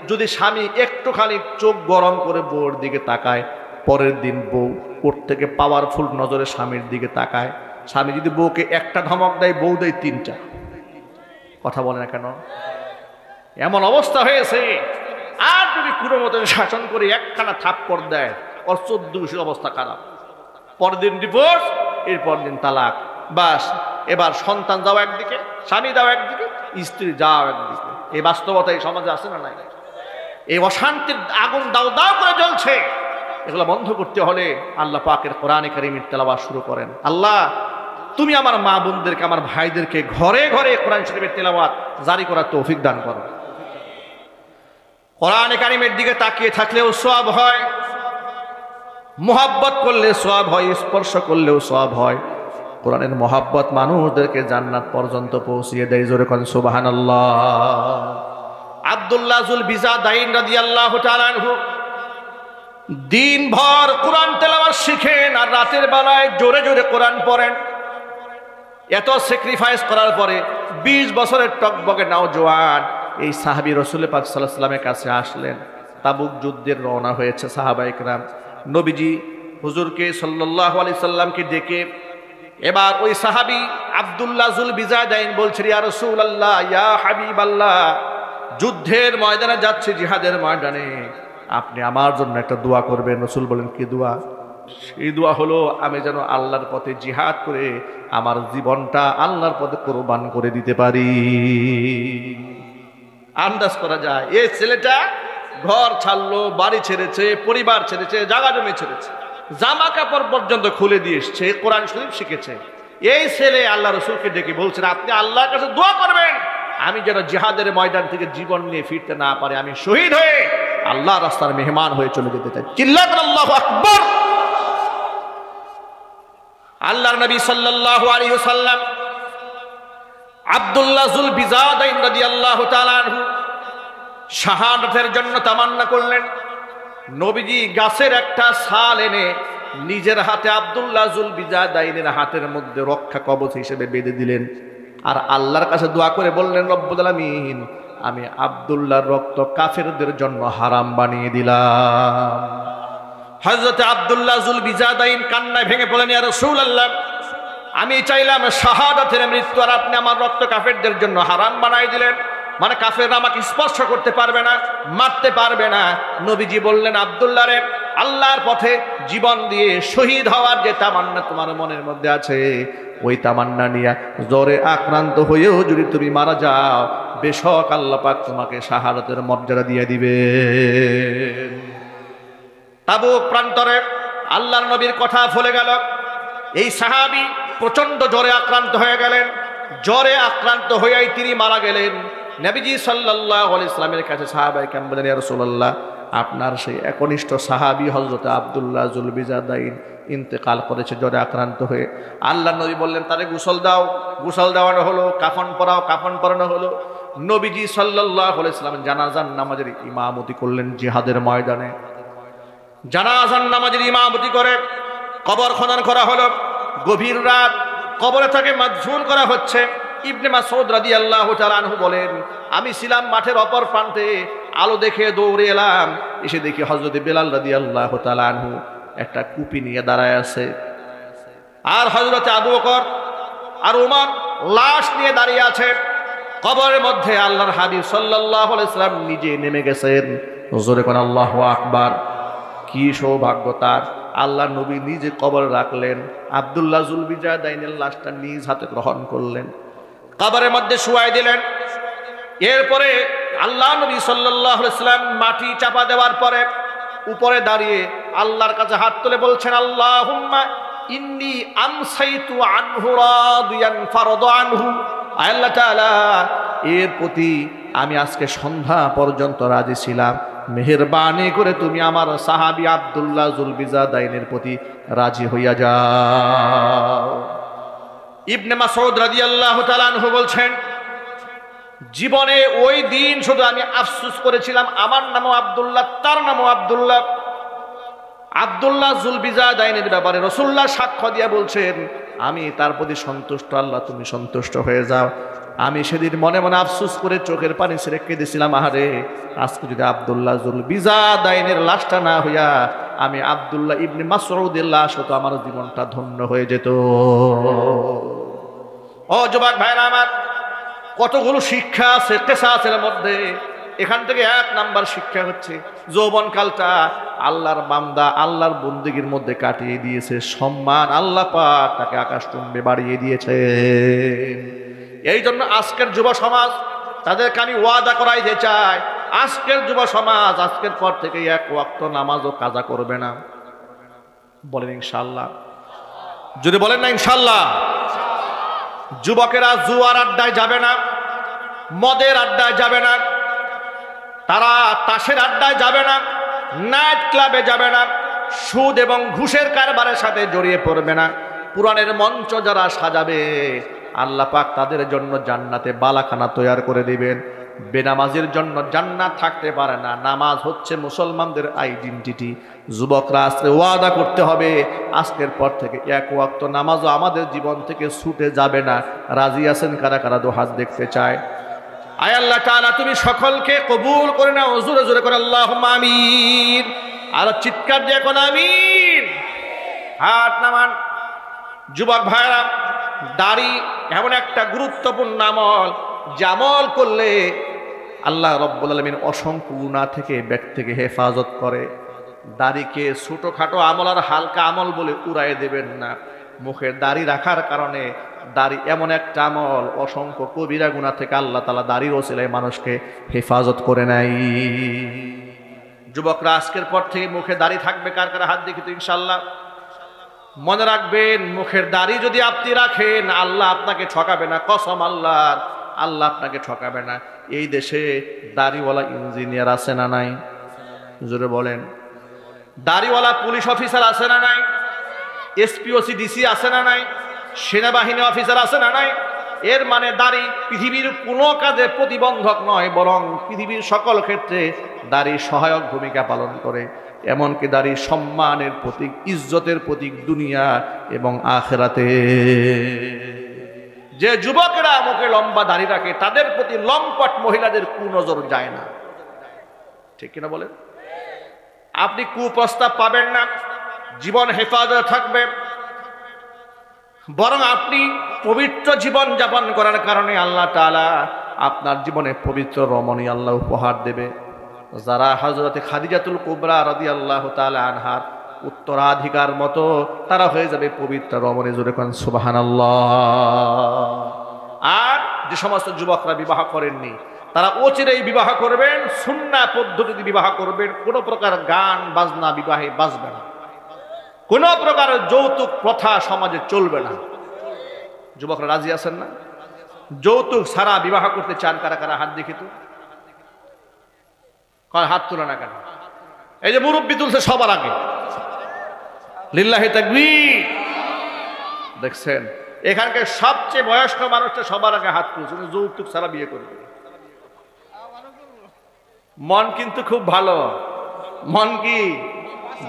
যদি স্বামী একটুখানি চোখ গরম করে বউর দিকে তাকায়, পরের দিন বউ ওর থেকে পাওয়ারফুল নজরে স্বামীর দিকে তাকায়। স্বামী যদি বউকে একটা ধমক দেয়, বউ দেয় 3টা। কথা বলে না কেন? এমন অবস্থা হয়েছে। আর যদি কোনো মতো শাসন করে একখানা থাপ্পড় দেয়, ওর 14 অবস্থা খারাপ। পরের দিন ডিভোর্স, এরপর দিন তালাক। বাস, এবার সন্তান যাও একদিকে, স্বামী যাও একদিকে, স্ত্রী যাও একদিকে। এই বাস্তবতা এই সমাজে আছে না নাই? এই অশান্তির আগুন দাও দাও করে জ্বলছে। এগুলো বন্ধ করতে হলে আল্লাহ পাকের কোরআনে কারীমের তেলাওয়াত শুরু করেন। আল্লাহ, তুমি আমার মা বোনদেরকে, আমার ভাইদেরকে ঘরে ঘরে কোরআন শরীফের তেলাওয়াত জারি করার তৌফিক দান করো। কোরআনে কারীমের দিকে তাকিয়ে থাকলেও সওয়াব হয়, মুহাব্বত করলে সওয়াব হয়, স্পর্শ করলেও সওয়াব হয়। কোরআনের মুহাব্বত মানুষদেরকে জান্নাত পর্যন্ত পৌঁছিয়ে দেয়। জোরে কোন সুবহানাল্লাহ। আব্দুল্লাহ যুল বিজাদাইন রাদিয়াল্লাহু তাআলা আনহু দিনভর কোরআন তেলাওয়াত শিখেন আর রাতের বেলায় জোরে জোরে কোরআন পড়েন। এত স্যাক্রিফাইস করার পরে 20 বছরের টকবকে নওজোয়ান এই সাহাবী রাসূল পাক সাল্লাল্লাহু আলাইহি ওয়াসাল্লামের কাছে আসলেন। তাবুক যুদ্ধের রওনা হয়েছে সাহাবায়ে কেরাম। নবীজি হুজুরকে সাল্লাল্লাহু আলাইহি সাল্লামকে ডেকে এবার ওই সাহাবী আব্দুল্লাহ যুল বিজাদাইন বলছেন, ইয়া রাসূলুল্লাহ, ইয়া হাবিবাল্লাহ, যুদ্ধের ময়দানে যাচ্ছে, জিহাদের ময়দানে, আপনি আমার জন্য একটা দোয়া করবেন। রাসূল বলেন, কি দোয়া? সেই দোয়া হলো, আমি যেন আল্লাহর পথে জিহাদ করে আমার জীবনটা আল্লাহর পথে কোরবান করে দিতে পারি। আন্দাজ করা যায় এই ছেলেটা ঘর ছাড়লো, বাড়ি ছেড়েছে, পরিবার ছেড়েছে, জায়গা জমি ছেড়েছে, জামা কাপড় পর্যন্ত খুলে দিয়ে এসছে, কোরআন শরীফ শিখেছে। এই ছেলে আল্লাহ রাসূলকে ডেকে বলছেন, আপনি আল্লাহর কাছে দোয়া করবেন আমি যেন জিহাদের ময়দান থেকে জীবন নিয়ে ফিরতে না পারে, আমি শহীদ হয়ে আল্লাহ রাস্তার মেহমান হয়ে চলে যেতে চাই। চিল্লাবেন আল্লাহু আকবার। আল্লাহর নবী সাল্লাল্লাহু আলাইহি ওয়াসাল্লাম আব্দুল্লাহ যুল বিজাদাইন রাদিয়াল্লাহু তাআলা আনহু শাহাদাতের জন্য তামান্না করলেন। নবীজি গাছের একটা ছাল এনে নিজের হাতে আব্দুল্লাহ যুল বিজাদাইনের হাতের মধ্যে রক্ষা কবচ হিসেবে বেঁধে দিলেন। আর আল্লাহর কাছে দোয়া করে বললেন, রব্বুল আলামিন, আমি আব্দুল্লাহর রক্ত কাফেরদের জন্য হারাম বানিয়ে দিলাম। হযরত আব্দুল্লাহ যুল বিজাদাইন কান্নায় ভেঙে পড়লেন, ইয়া রাসূলুল্লাহ, আমি চাইলাম শাহাদাতের মৃত্যু, আর আপনি আমার রক্ত কাফেরদের জন্য হারাম বানাই দিলেন। মানে কাফেররা আমাকে স্পর্শ করতে পারবে না, মারতে পারবে না। নবীজি বললেন, আব্দুল্লাহ রে, আল্লাহর পথে জীবন দিয়ে শহীদ হওয়ার যে তামান্না তোমার মনের মধ্যে আছে, ওই তামান্না নিয়ে জ্বরে আক্রান্ত হয়েও যদি তুমি মারা যাও, বেশক আল্লাহ পাক তোমাকে শাহাদাতের মর্যাদা দিয়ে দিবে। তাবুক প্রান্তরে আল্লাহর নবীর কথা ফলে গেল। এই সাহাবী প্রচন্ড জ্বরে আক্রান্ত হয়ে গেলেন। জ্বরে আক্রান্ত হয়েই তিনি মারা গেলেন। নবীজি সাল্লাল্লাহু আলাইহি ওয়াসাল্লামের কাছে সাহাবায়ে কেরাম বললেন, ইয়া রাসূলুল্লাহ, আপনার সেই একনিষ্ঠ সাহাবী হযরত আব্দুল্লাহ যুল বিজাদাইন ইন্তেকাল করেছে জ্বরে আক্রান্ত হয়ে। আল্লাহর নবী বললেন, তারে গোসল দাও। গোসল দেওয়ানো হলো, কাফন পরাও, কাফন পরানো হলো। নবীজি সাল্লাল্লাহু আলাইহি ওয়াসাল্লাম জানাজার নামাজের ইমামতি করলেন জিহাদের ময়দানে। জানাজার নামাজের ইমামতি করে কবর খনন করা হলো। গভীর রাত, কবরে তাকে মাদফুন করা হচ্ছে। ইবনে মাসউদ রাদিয়াল্লাহু তাআলা আনহু বলেন, আমি ছিলাম মাঠের অপর প্রান্তে, আলো দেখে দৌড়ে এলাম। এসে দেখি হযরত বেলাল রাদিয়াল্লাহু তাআলা আনহু একটা কুপি নিয়ে দাঁড়ায় আছে, আর হযরত আবু বকর আর উমর লাশ নিয়ে দাঁড়িয়ে আছে। কবরের মধ্যে আল্লাহর হাবিব সাল্লাল্লাহু আলাইহি ওয়াসাল্লাম নিজে নেমে গেছেন। জোরে কোন আল্লাহু আকবার। কি সৌভাগ্য তার! আল্লাহ নবী নিজে কবর রাখলেন, আব্দুল্লাহ যুল বিজাদাইনের লাশটা নিজ হাতে গ্রহণ করলেন, কবরের মধ্যে শুয়াই দিলেন। এরপরে আল্লাহ নবী সাল্লাল্লাহু আলাইহি ওয়াসাল্লাম মাটি চাপা দেওয়ার পরে উপরে দাঁড়িয়ে আল্লাহর কাছে হাত তুলে বলছেন, আল্লাহুম্মা ইন্নী আমসাইতু আনহু রাদিয়ান ফারদ আনহু। আল্লাহ তাআলা, এর প্রতি আমি আজকে সন্ধ্যা পর্যন্ত রাজি ছিলাম, মেহেরবানি করে তুমি আমার সাহাবী আব্দুল্লাহ যুল বিজাদাইনের প্রতি রাজি হইয়া যাও। ইবনে মাসউদ রাদিয়াল্লাহু তাআলা আনহু বলছেন, জীবনে ওই দিন শুধু আমি আফসোস করেছিলাম, আমার নামও আব্দুল্লাহ, তার নামও আব্দুল্লাহ। আব্দুল্লাহ যুল বিজাদাইনের ব্যাপারে রাসূলুল্লাহ সাক্ষ্য দিয়ে বলছেন, আমি তার প্রতি সন্তুষ্ট, আল্লাহ তুমি সন্তুষ্ট হয়ে যাও। আমি সেদিন মনে মনে আফসোস করে চোখের পানি ছেড়ে কেঁদেছিলাম, আহারে, আজকে যদি আব্দুল্লাহ যুল বিজাদাইনের লাশটা না হইয়া আমি আব্দুল্লাহ ইবনে মাসউদের লাশ হতো, আমার জীবনটা ধন্য হয়ে যেত। ও যুবক ভাইরা আমার, কতগুলো শিক্ষা আছে কিসাসের মধ্যে। এখান থেকে এক নাম্বার শিক্ষা হচ্ছে, যৌবনকালটা আল্লাহর বান্দা আল্লাহর বন্দেগীর মধ্যে কাটিয়ে দিয়েছে, সম্মান আল্লাহ পাক তাকে আকাশচুম্বে বাড়িয়ে দিয়েছে। এই জন্য আজকের যুব সমাজ, তাদেরকে আমি ওয়াদা করাইতে চাই, আজকের যুব সমাজ আজকের পর থেকে এক ওয়াক্ত নামাজও কাজা করবে না। বলেন ইনশাআল্লাহ? যদি বলেন না ইনশাআল্লাহ। যুবকেরা জুয়ার আড্ডায় যাবে না, মদের আড্ডায় যাবে না, তারা তাসের আড্ডায় যাবে না, নাইট ক্লাবে যাবে না, সুদ এবং ঘুষের কারবারের সাথে জড়িয়ে পড়বে না। কোরআনের মঞ্চ যারা সাজাবে, আল্লাহ পাক তাদের জন্য জান্নাতে বালাখানা তৈরি করে দিবেন। বেনামাজির জন্য জান্নাত থাকতে পারে না। নামাজ হচ্ছে মুসলমানদের আইডেন্টিটি। যুবকরা আজকে ওয়াদা করতে হবে, আজকের পর থেকে এক ওয়াক্ত নামাজও আমাদের জীবন থেকে ছুটে যাবে না। রাজি আছেন কারা কারা? দু হাত দেখতে চায়। আয় আল্লাহ তাআলা, তুমি সকলকে কবুল করে নাও। জোরে জোরে করে আল্লাহুম্মা আমিন। আর চিৎকার দিয়ে কোন আমিন। হাত নামান। যুবক ভাইরা, দাড়ি এমন একটা গুরুত্বপূর্ণ আমল, যে আমল করলে আল্লাহ রাব্বুল আলামিন অসংখ্য গুনাহ থেকে ব্যক্তিকে হেফাজত করে। দাড়িকে ছোটখাটো আমল আর হালকা আমল বলে উড়াই দেবেন না। মুখের দাড়ি রাখার কারণে দাড়ি এমন একটা আমল, অসংখ্য কবিরা গুনাহ থেকে আল্লাহ তাআলা দাড়ির ওসিলায় মানুষকে হেফাজত করে নাই। যুবকরা, আজকের পর থেকে মুখে দাড়ি থাকবে। কার কার হাত দেখি তো ইনশাআল্লাহ। মনে রাখবেন, মুখের দাড়ি যদি আপনি রাখেন, আল্লাহ আপনাকে ঠকাবে না। কসম আল্লাহর, আল্লাহ আপনাকে ঠকাবে না। এই দেশে দাড়িওয়ালা ইঞ্জিনিয়ার আছে না নাই? জোরে বলেন। দাড়িওয়ালা পুলিশ অফিসার আছে না নাই? এসপিওসি ডিসি আছে না নাই, সেনাবাহিনী অফিসার আছে না নাই। এর মানে দাড়ি পৃথিবীর কোনো কাজে প্রতিবন্ধক নয়, বরং পৃথিবীর সকল ক্ষেত্রে দাড়ি সহায়ক ভূমিকা পালন করে। এমনকি দাড়ি সম্মানের প্রতীক, ইজ্জতের প্রতীক দুনিয়া এবং আখিরাতে। যে যুবকেরা মুখে লম্বা দাড়ি রাখে তাদের প্রতি লম্পট মহিলাদের কুনজর যায় না, ঠিক কিনা বলেন? আপনি কুপ্রস্তাব পাবেন না, জীবন হেফাজতে থাকবে, বরং আপনি পবিত্র জীবন যাপন করার কারণে আল্লাহ তাআলা আপনার জীবনে পবিত্র রমণী আল্লাহ উপহার দেবে। যারা হযরতে খাদিজাতুল কুবরা রাদিয়াল্লাহু তাআলা আনহার উত্তরাধিকার মতো তারা হয়ে যাবে পবিত্র রমণী। জোরে কোন সুবহানাল্লাহ। আর যে সমস্ত যুবকরা বিবাহ করেননি তারা অচিরেই বিবাহ করবেন, সুন্নাহ পদ্ধতিতে বিবাহ করবেন। কোনো প্রকার গান বাজনা বিবাহে বাজবে না, কোনো প্রকার যৌতুক প্রথা সমাজে চলবে না। যুবকরা রাজি আছেন না? যৌতুক ছাড়া বিবাহ করতে চান কারা কারা? হাত দেখি তো, হাত তুলে না কেন? এই যে মুরব্বি তুলছে সবার আগে, লিল্লাহি তাকবীর। দেখছেন এখানকার সবচেয়ে বয়স্ক মানুষটা সবার আগে হাত তুলছে, যৌতুক ছাড়া বিয়ে করবে। মন কিন্তু খুব ভালো, মন কি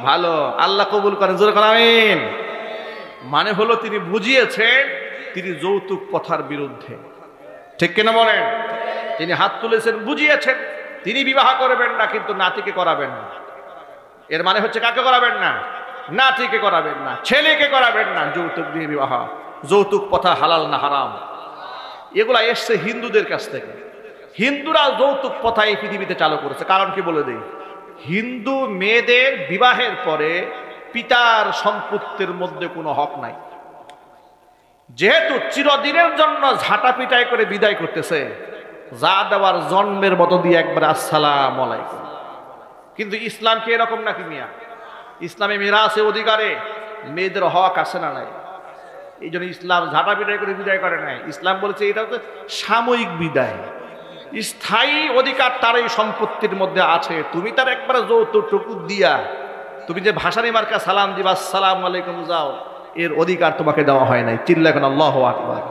ভালো, আল্লাহ কবুল করেন। জোরে বলেন আমিন। মানে হলো তিনি বুঝিয়েছেন তিনি যৌতুক প্রথার বিরুদ্ধে, ঠিক কিনা বলেন? তিনি হাত তুলেছেন, বুঝিয়েছেন তিনি বিবাহ করবেন না, কিন্তু নাতিকে করাবেন না। এর মানে হচ্ছে কাকে করাবেন না? নাতিকে করাবেন না, ছেলেকে করাবেন না। যৌতুক দিয়ে বিবাহ, যৌতুক প্রথা হালাল না হারাম? এগুলা এসছে হিন্দুদের কাছ থেকে। হিন্দুরা যৌতুক প্রথা এই পৃথিবীতে চালু করেছে। কারণ কি বলে দেই, হিন্দু মেয়েদের বিবাহের পরে পিতার সম্পত্তির মধ্যে কোনো হক নাই। যেহেতু চিরদিনের জন্য ঝাঁটা পিটাই করে বিদায় করতেছে, যা দেওয়ার জন্মের মতো দিয়ে একবার আসসালামু আলাইকুম। কিন্তু ইসলাম কি এরকম নাকি মিয়া? ইসলামে মিরাসে অধিকারে মেয়েদের হক আছে না নাই? এই জন্য ইসলাম ঝাঁটা পিটাই করে বিদায় করে নাই। ইসলাম বলেছে এটা হচ্ছে সাময়িক বিদায়, স্থায়ী অধিকার তার এই সম্পত্তির মধ্যে আছে। তুমি তার একবার যৌতুকটুকু দিয়া তুমি যে ভাসানি মার্কা সালাম দিবা আসসালামু আলাইকুম যাও, এর অধিকার তোমাকে দেওয়া হয় নাই। চিল্লা এখন আল্লাহু আকবার।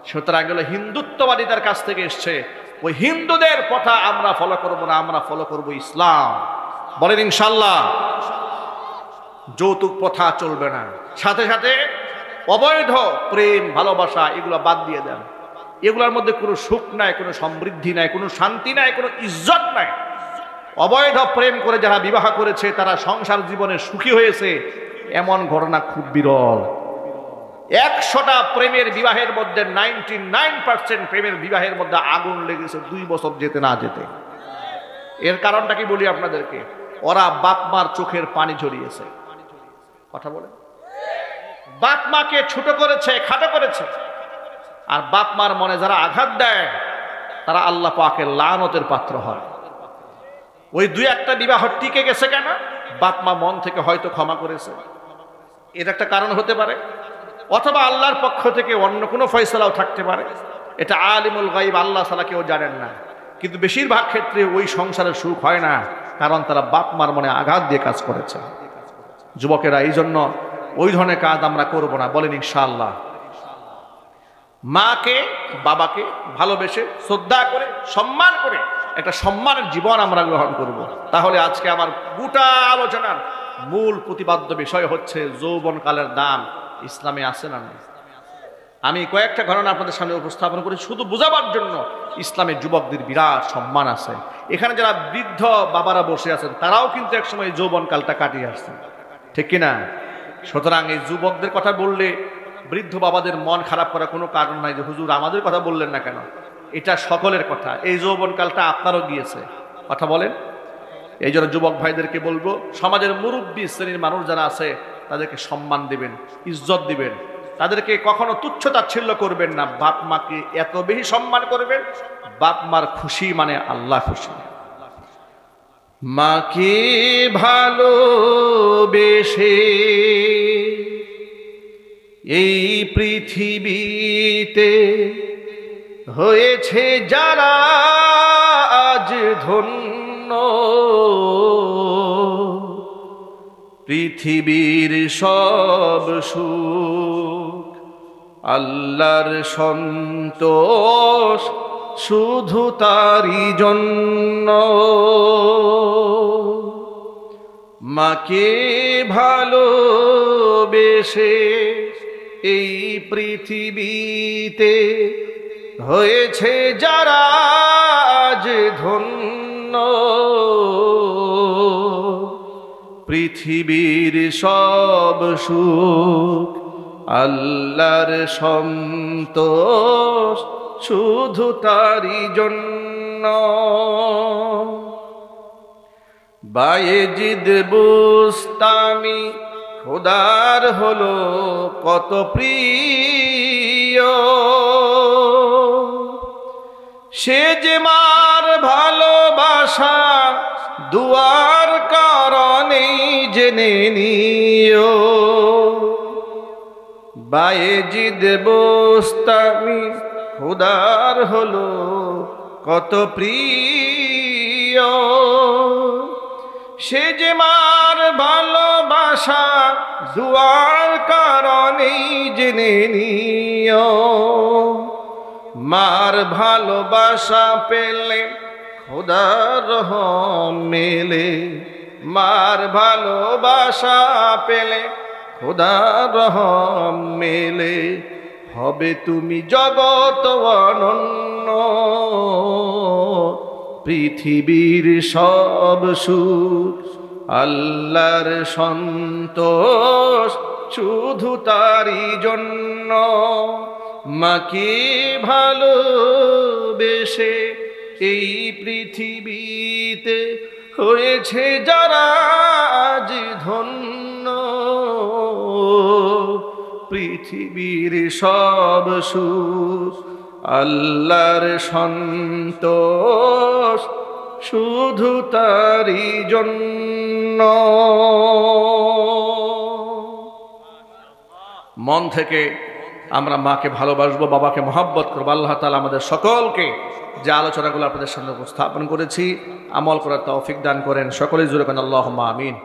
সুতরাং এগুলো হিন্দুত্ববাদীদের কাছ থেকে এসছে। ওই হিন্দুদের কথা আমরা ফলো করব না, আমরা ফলো করব ইসলাম। বলেন ইনশাআল্লাহ। যৌতুক প্রথা চলবে না, সাথে সাথে অবৈধ প্রেম ভালোবাসা এগুলো বাদ দিয়ে দেন। এগুলোর মধ্যে কোনো সুখ নাই, কোনো সমৃদ্ধি নাই, কোনো শান্তি নাই, কোনো ইজ্জত নাই। অবৈধ প্রেম করে যারা বিবাহ করেছে তারা সংসার জীবনে সুখী হয়েছে, এমন ঘটনা খুব বিরল। 100টা প্রেমের বিবাহের মধ্যে 99% প্রেমের বিবাহের মধ্যে আগুন লেগেছে 2 বছর যেতে না যেতে। এর কারণটা কি বলি আপনাদেরকে, ওরা বাপ মার চোখের পানি ঝরিয়েছে। কথা বলে বাপ মাকে ছোট করেছে, খাটো করেছে। আর বাপ মার মনে যারা আঘাত দেয় তারা আল্লাহ পাকের লানতের পাত্র হয়। ওই 2-1টা বিবাহ টিকে গেছে কেন? বাপ মা মন থেকে হয়তো ক্ষমা করেছে, এর একটা কারণ হতে পারে। অথবা আল্লাহর পক্ষ থেকে অন্য কোনো ফয়সালাও থাকতে পারে। এটা আলিমুল গায়ব, আল্লাহ ছাড়া কেউ জানেন না। কিন্তু বেশিরভাগ ক্ষেত্রে ওই সংসারের সুখ হয় না, কারণ তারা বাপ মার মনে আঘাত দিয়ে কাজ করেছে। যুবকেরা এই জন্য ওই ধরনের কাজ আমরা করব না। বলেন ইনশাআল্লাহ। মাকে বাবাকে ভালোবেসে শ্রদ্ধা করে সম্মান করে একটা সম্মানের জীবন আমরা গ্রহণ করব। তাহলে আজকে আমার গোটা আলোচনার মূল প্রতিপাদ্য বিষয় হচ্ছে যৌবনকালের দাম ইসলামে আছে না নেই। আমি কয়েকটা ঘটনা আপনাদের সামনে উপস্থাপন করি শুধু বোঝাবার জন্য। ইসলামে যুবকদের বিরাট সম্মান আছে। এখানে যারা বৃদ্ধ বাবারা বসে আছেন তারাও কিন্তু একসময় যৌবনকালটা কাটিয়ে আসছেন, ঠিক কিনা? সুতরাং এই যুবকদের কথা বললে বৃদ্ধ বাবাদের মন খারাপ করার কোনো কারণ নাই যে হুজুর আমাদের কথা বললেন না কেন। এটা সকলের কথা। এই যৌবনকালটা আপনারও গিয়েছে, কথা বলেন। এই জন্য যুবক ভাইদেরকে বলবো, সমাজের মুরব্বী শ্রেণীর মানুষ যারা আছে তাদেরকে সম্মান দিবেন, ইজ্জত দিবেন, তাদেরকে কখনো তুচ্ছ তাচ্ছিল্য করবেন না। বাপ মাকে এত বেশি সম্মান করবেন, বাপ মার খুশি মানে আল্লাহ খুশি। মাকে ভালোবেসে এই পৃথিবীতে হয়েছে যারা আজ ধন্য, পৃথিবীর সব সুখ আল্লাহর সন্তোষ শুধু তারই জন্য। মাকে ভালোবেসে এই পৃথিবীতে হয়েছে যারা আজ ধন্য। পৃথিবীর সব সুখ আল্লাহর সন্তোষ শুধু তারই জন্য। বায়েজিদ বুস্তামি খোদার হলো কত প্রিয়, সে যে মার ভালোবাসা দুয়ার কারণেই জেনে নিও। বায়েজিদ বুস্তামি খোদার হলো কত প্রিয়, সে যে মার ভালোবাসা দুয়ার কারণেই জেনে নিও। মার ভালোবাসা পেলে খোদার রহম মেলে, মার ভালোবাসা পেলে খোদার রহম মেলে। হবে তুমি জগৎ অনন্য, পৃথিবীর সব সুখ আল্লাহর সন্তোষ শুধু তারই জন্য। মাকে ভালোবেসে এই পৃথিবীতে হয়েছে যারা আজ ধন্য। পৃথিবীর সব সুখ আল্লাহর সন্তোষ শুধু তারই জন্য। মন থেকে আমরা মাকে ভালোবাসবো, বাবাকে মহব্বত করবো। আল্লাহ তাআলা আমাদের সকলকে যে আলোচনাগুলো আপনাদের সামনে উপস্থাপন করেছি আমল করার তৌফিক দান করেন। সকলেই জোরে বলেন আল্লাহুম্মা আমিন।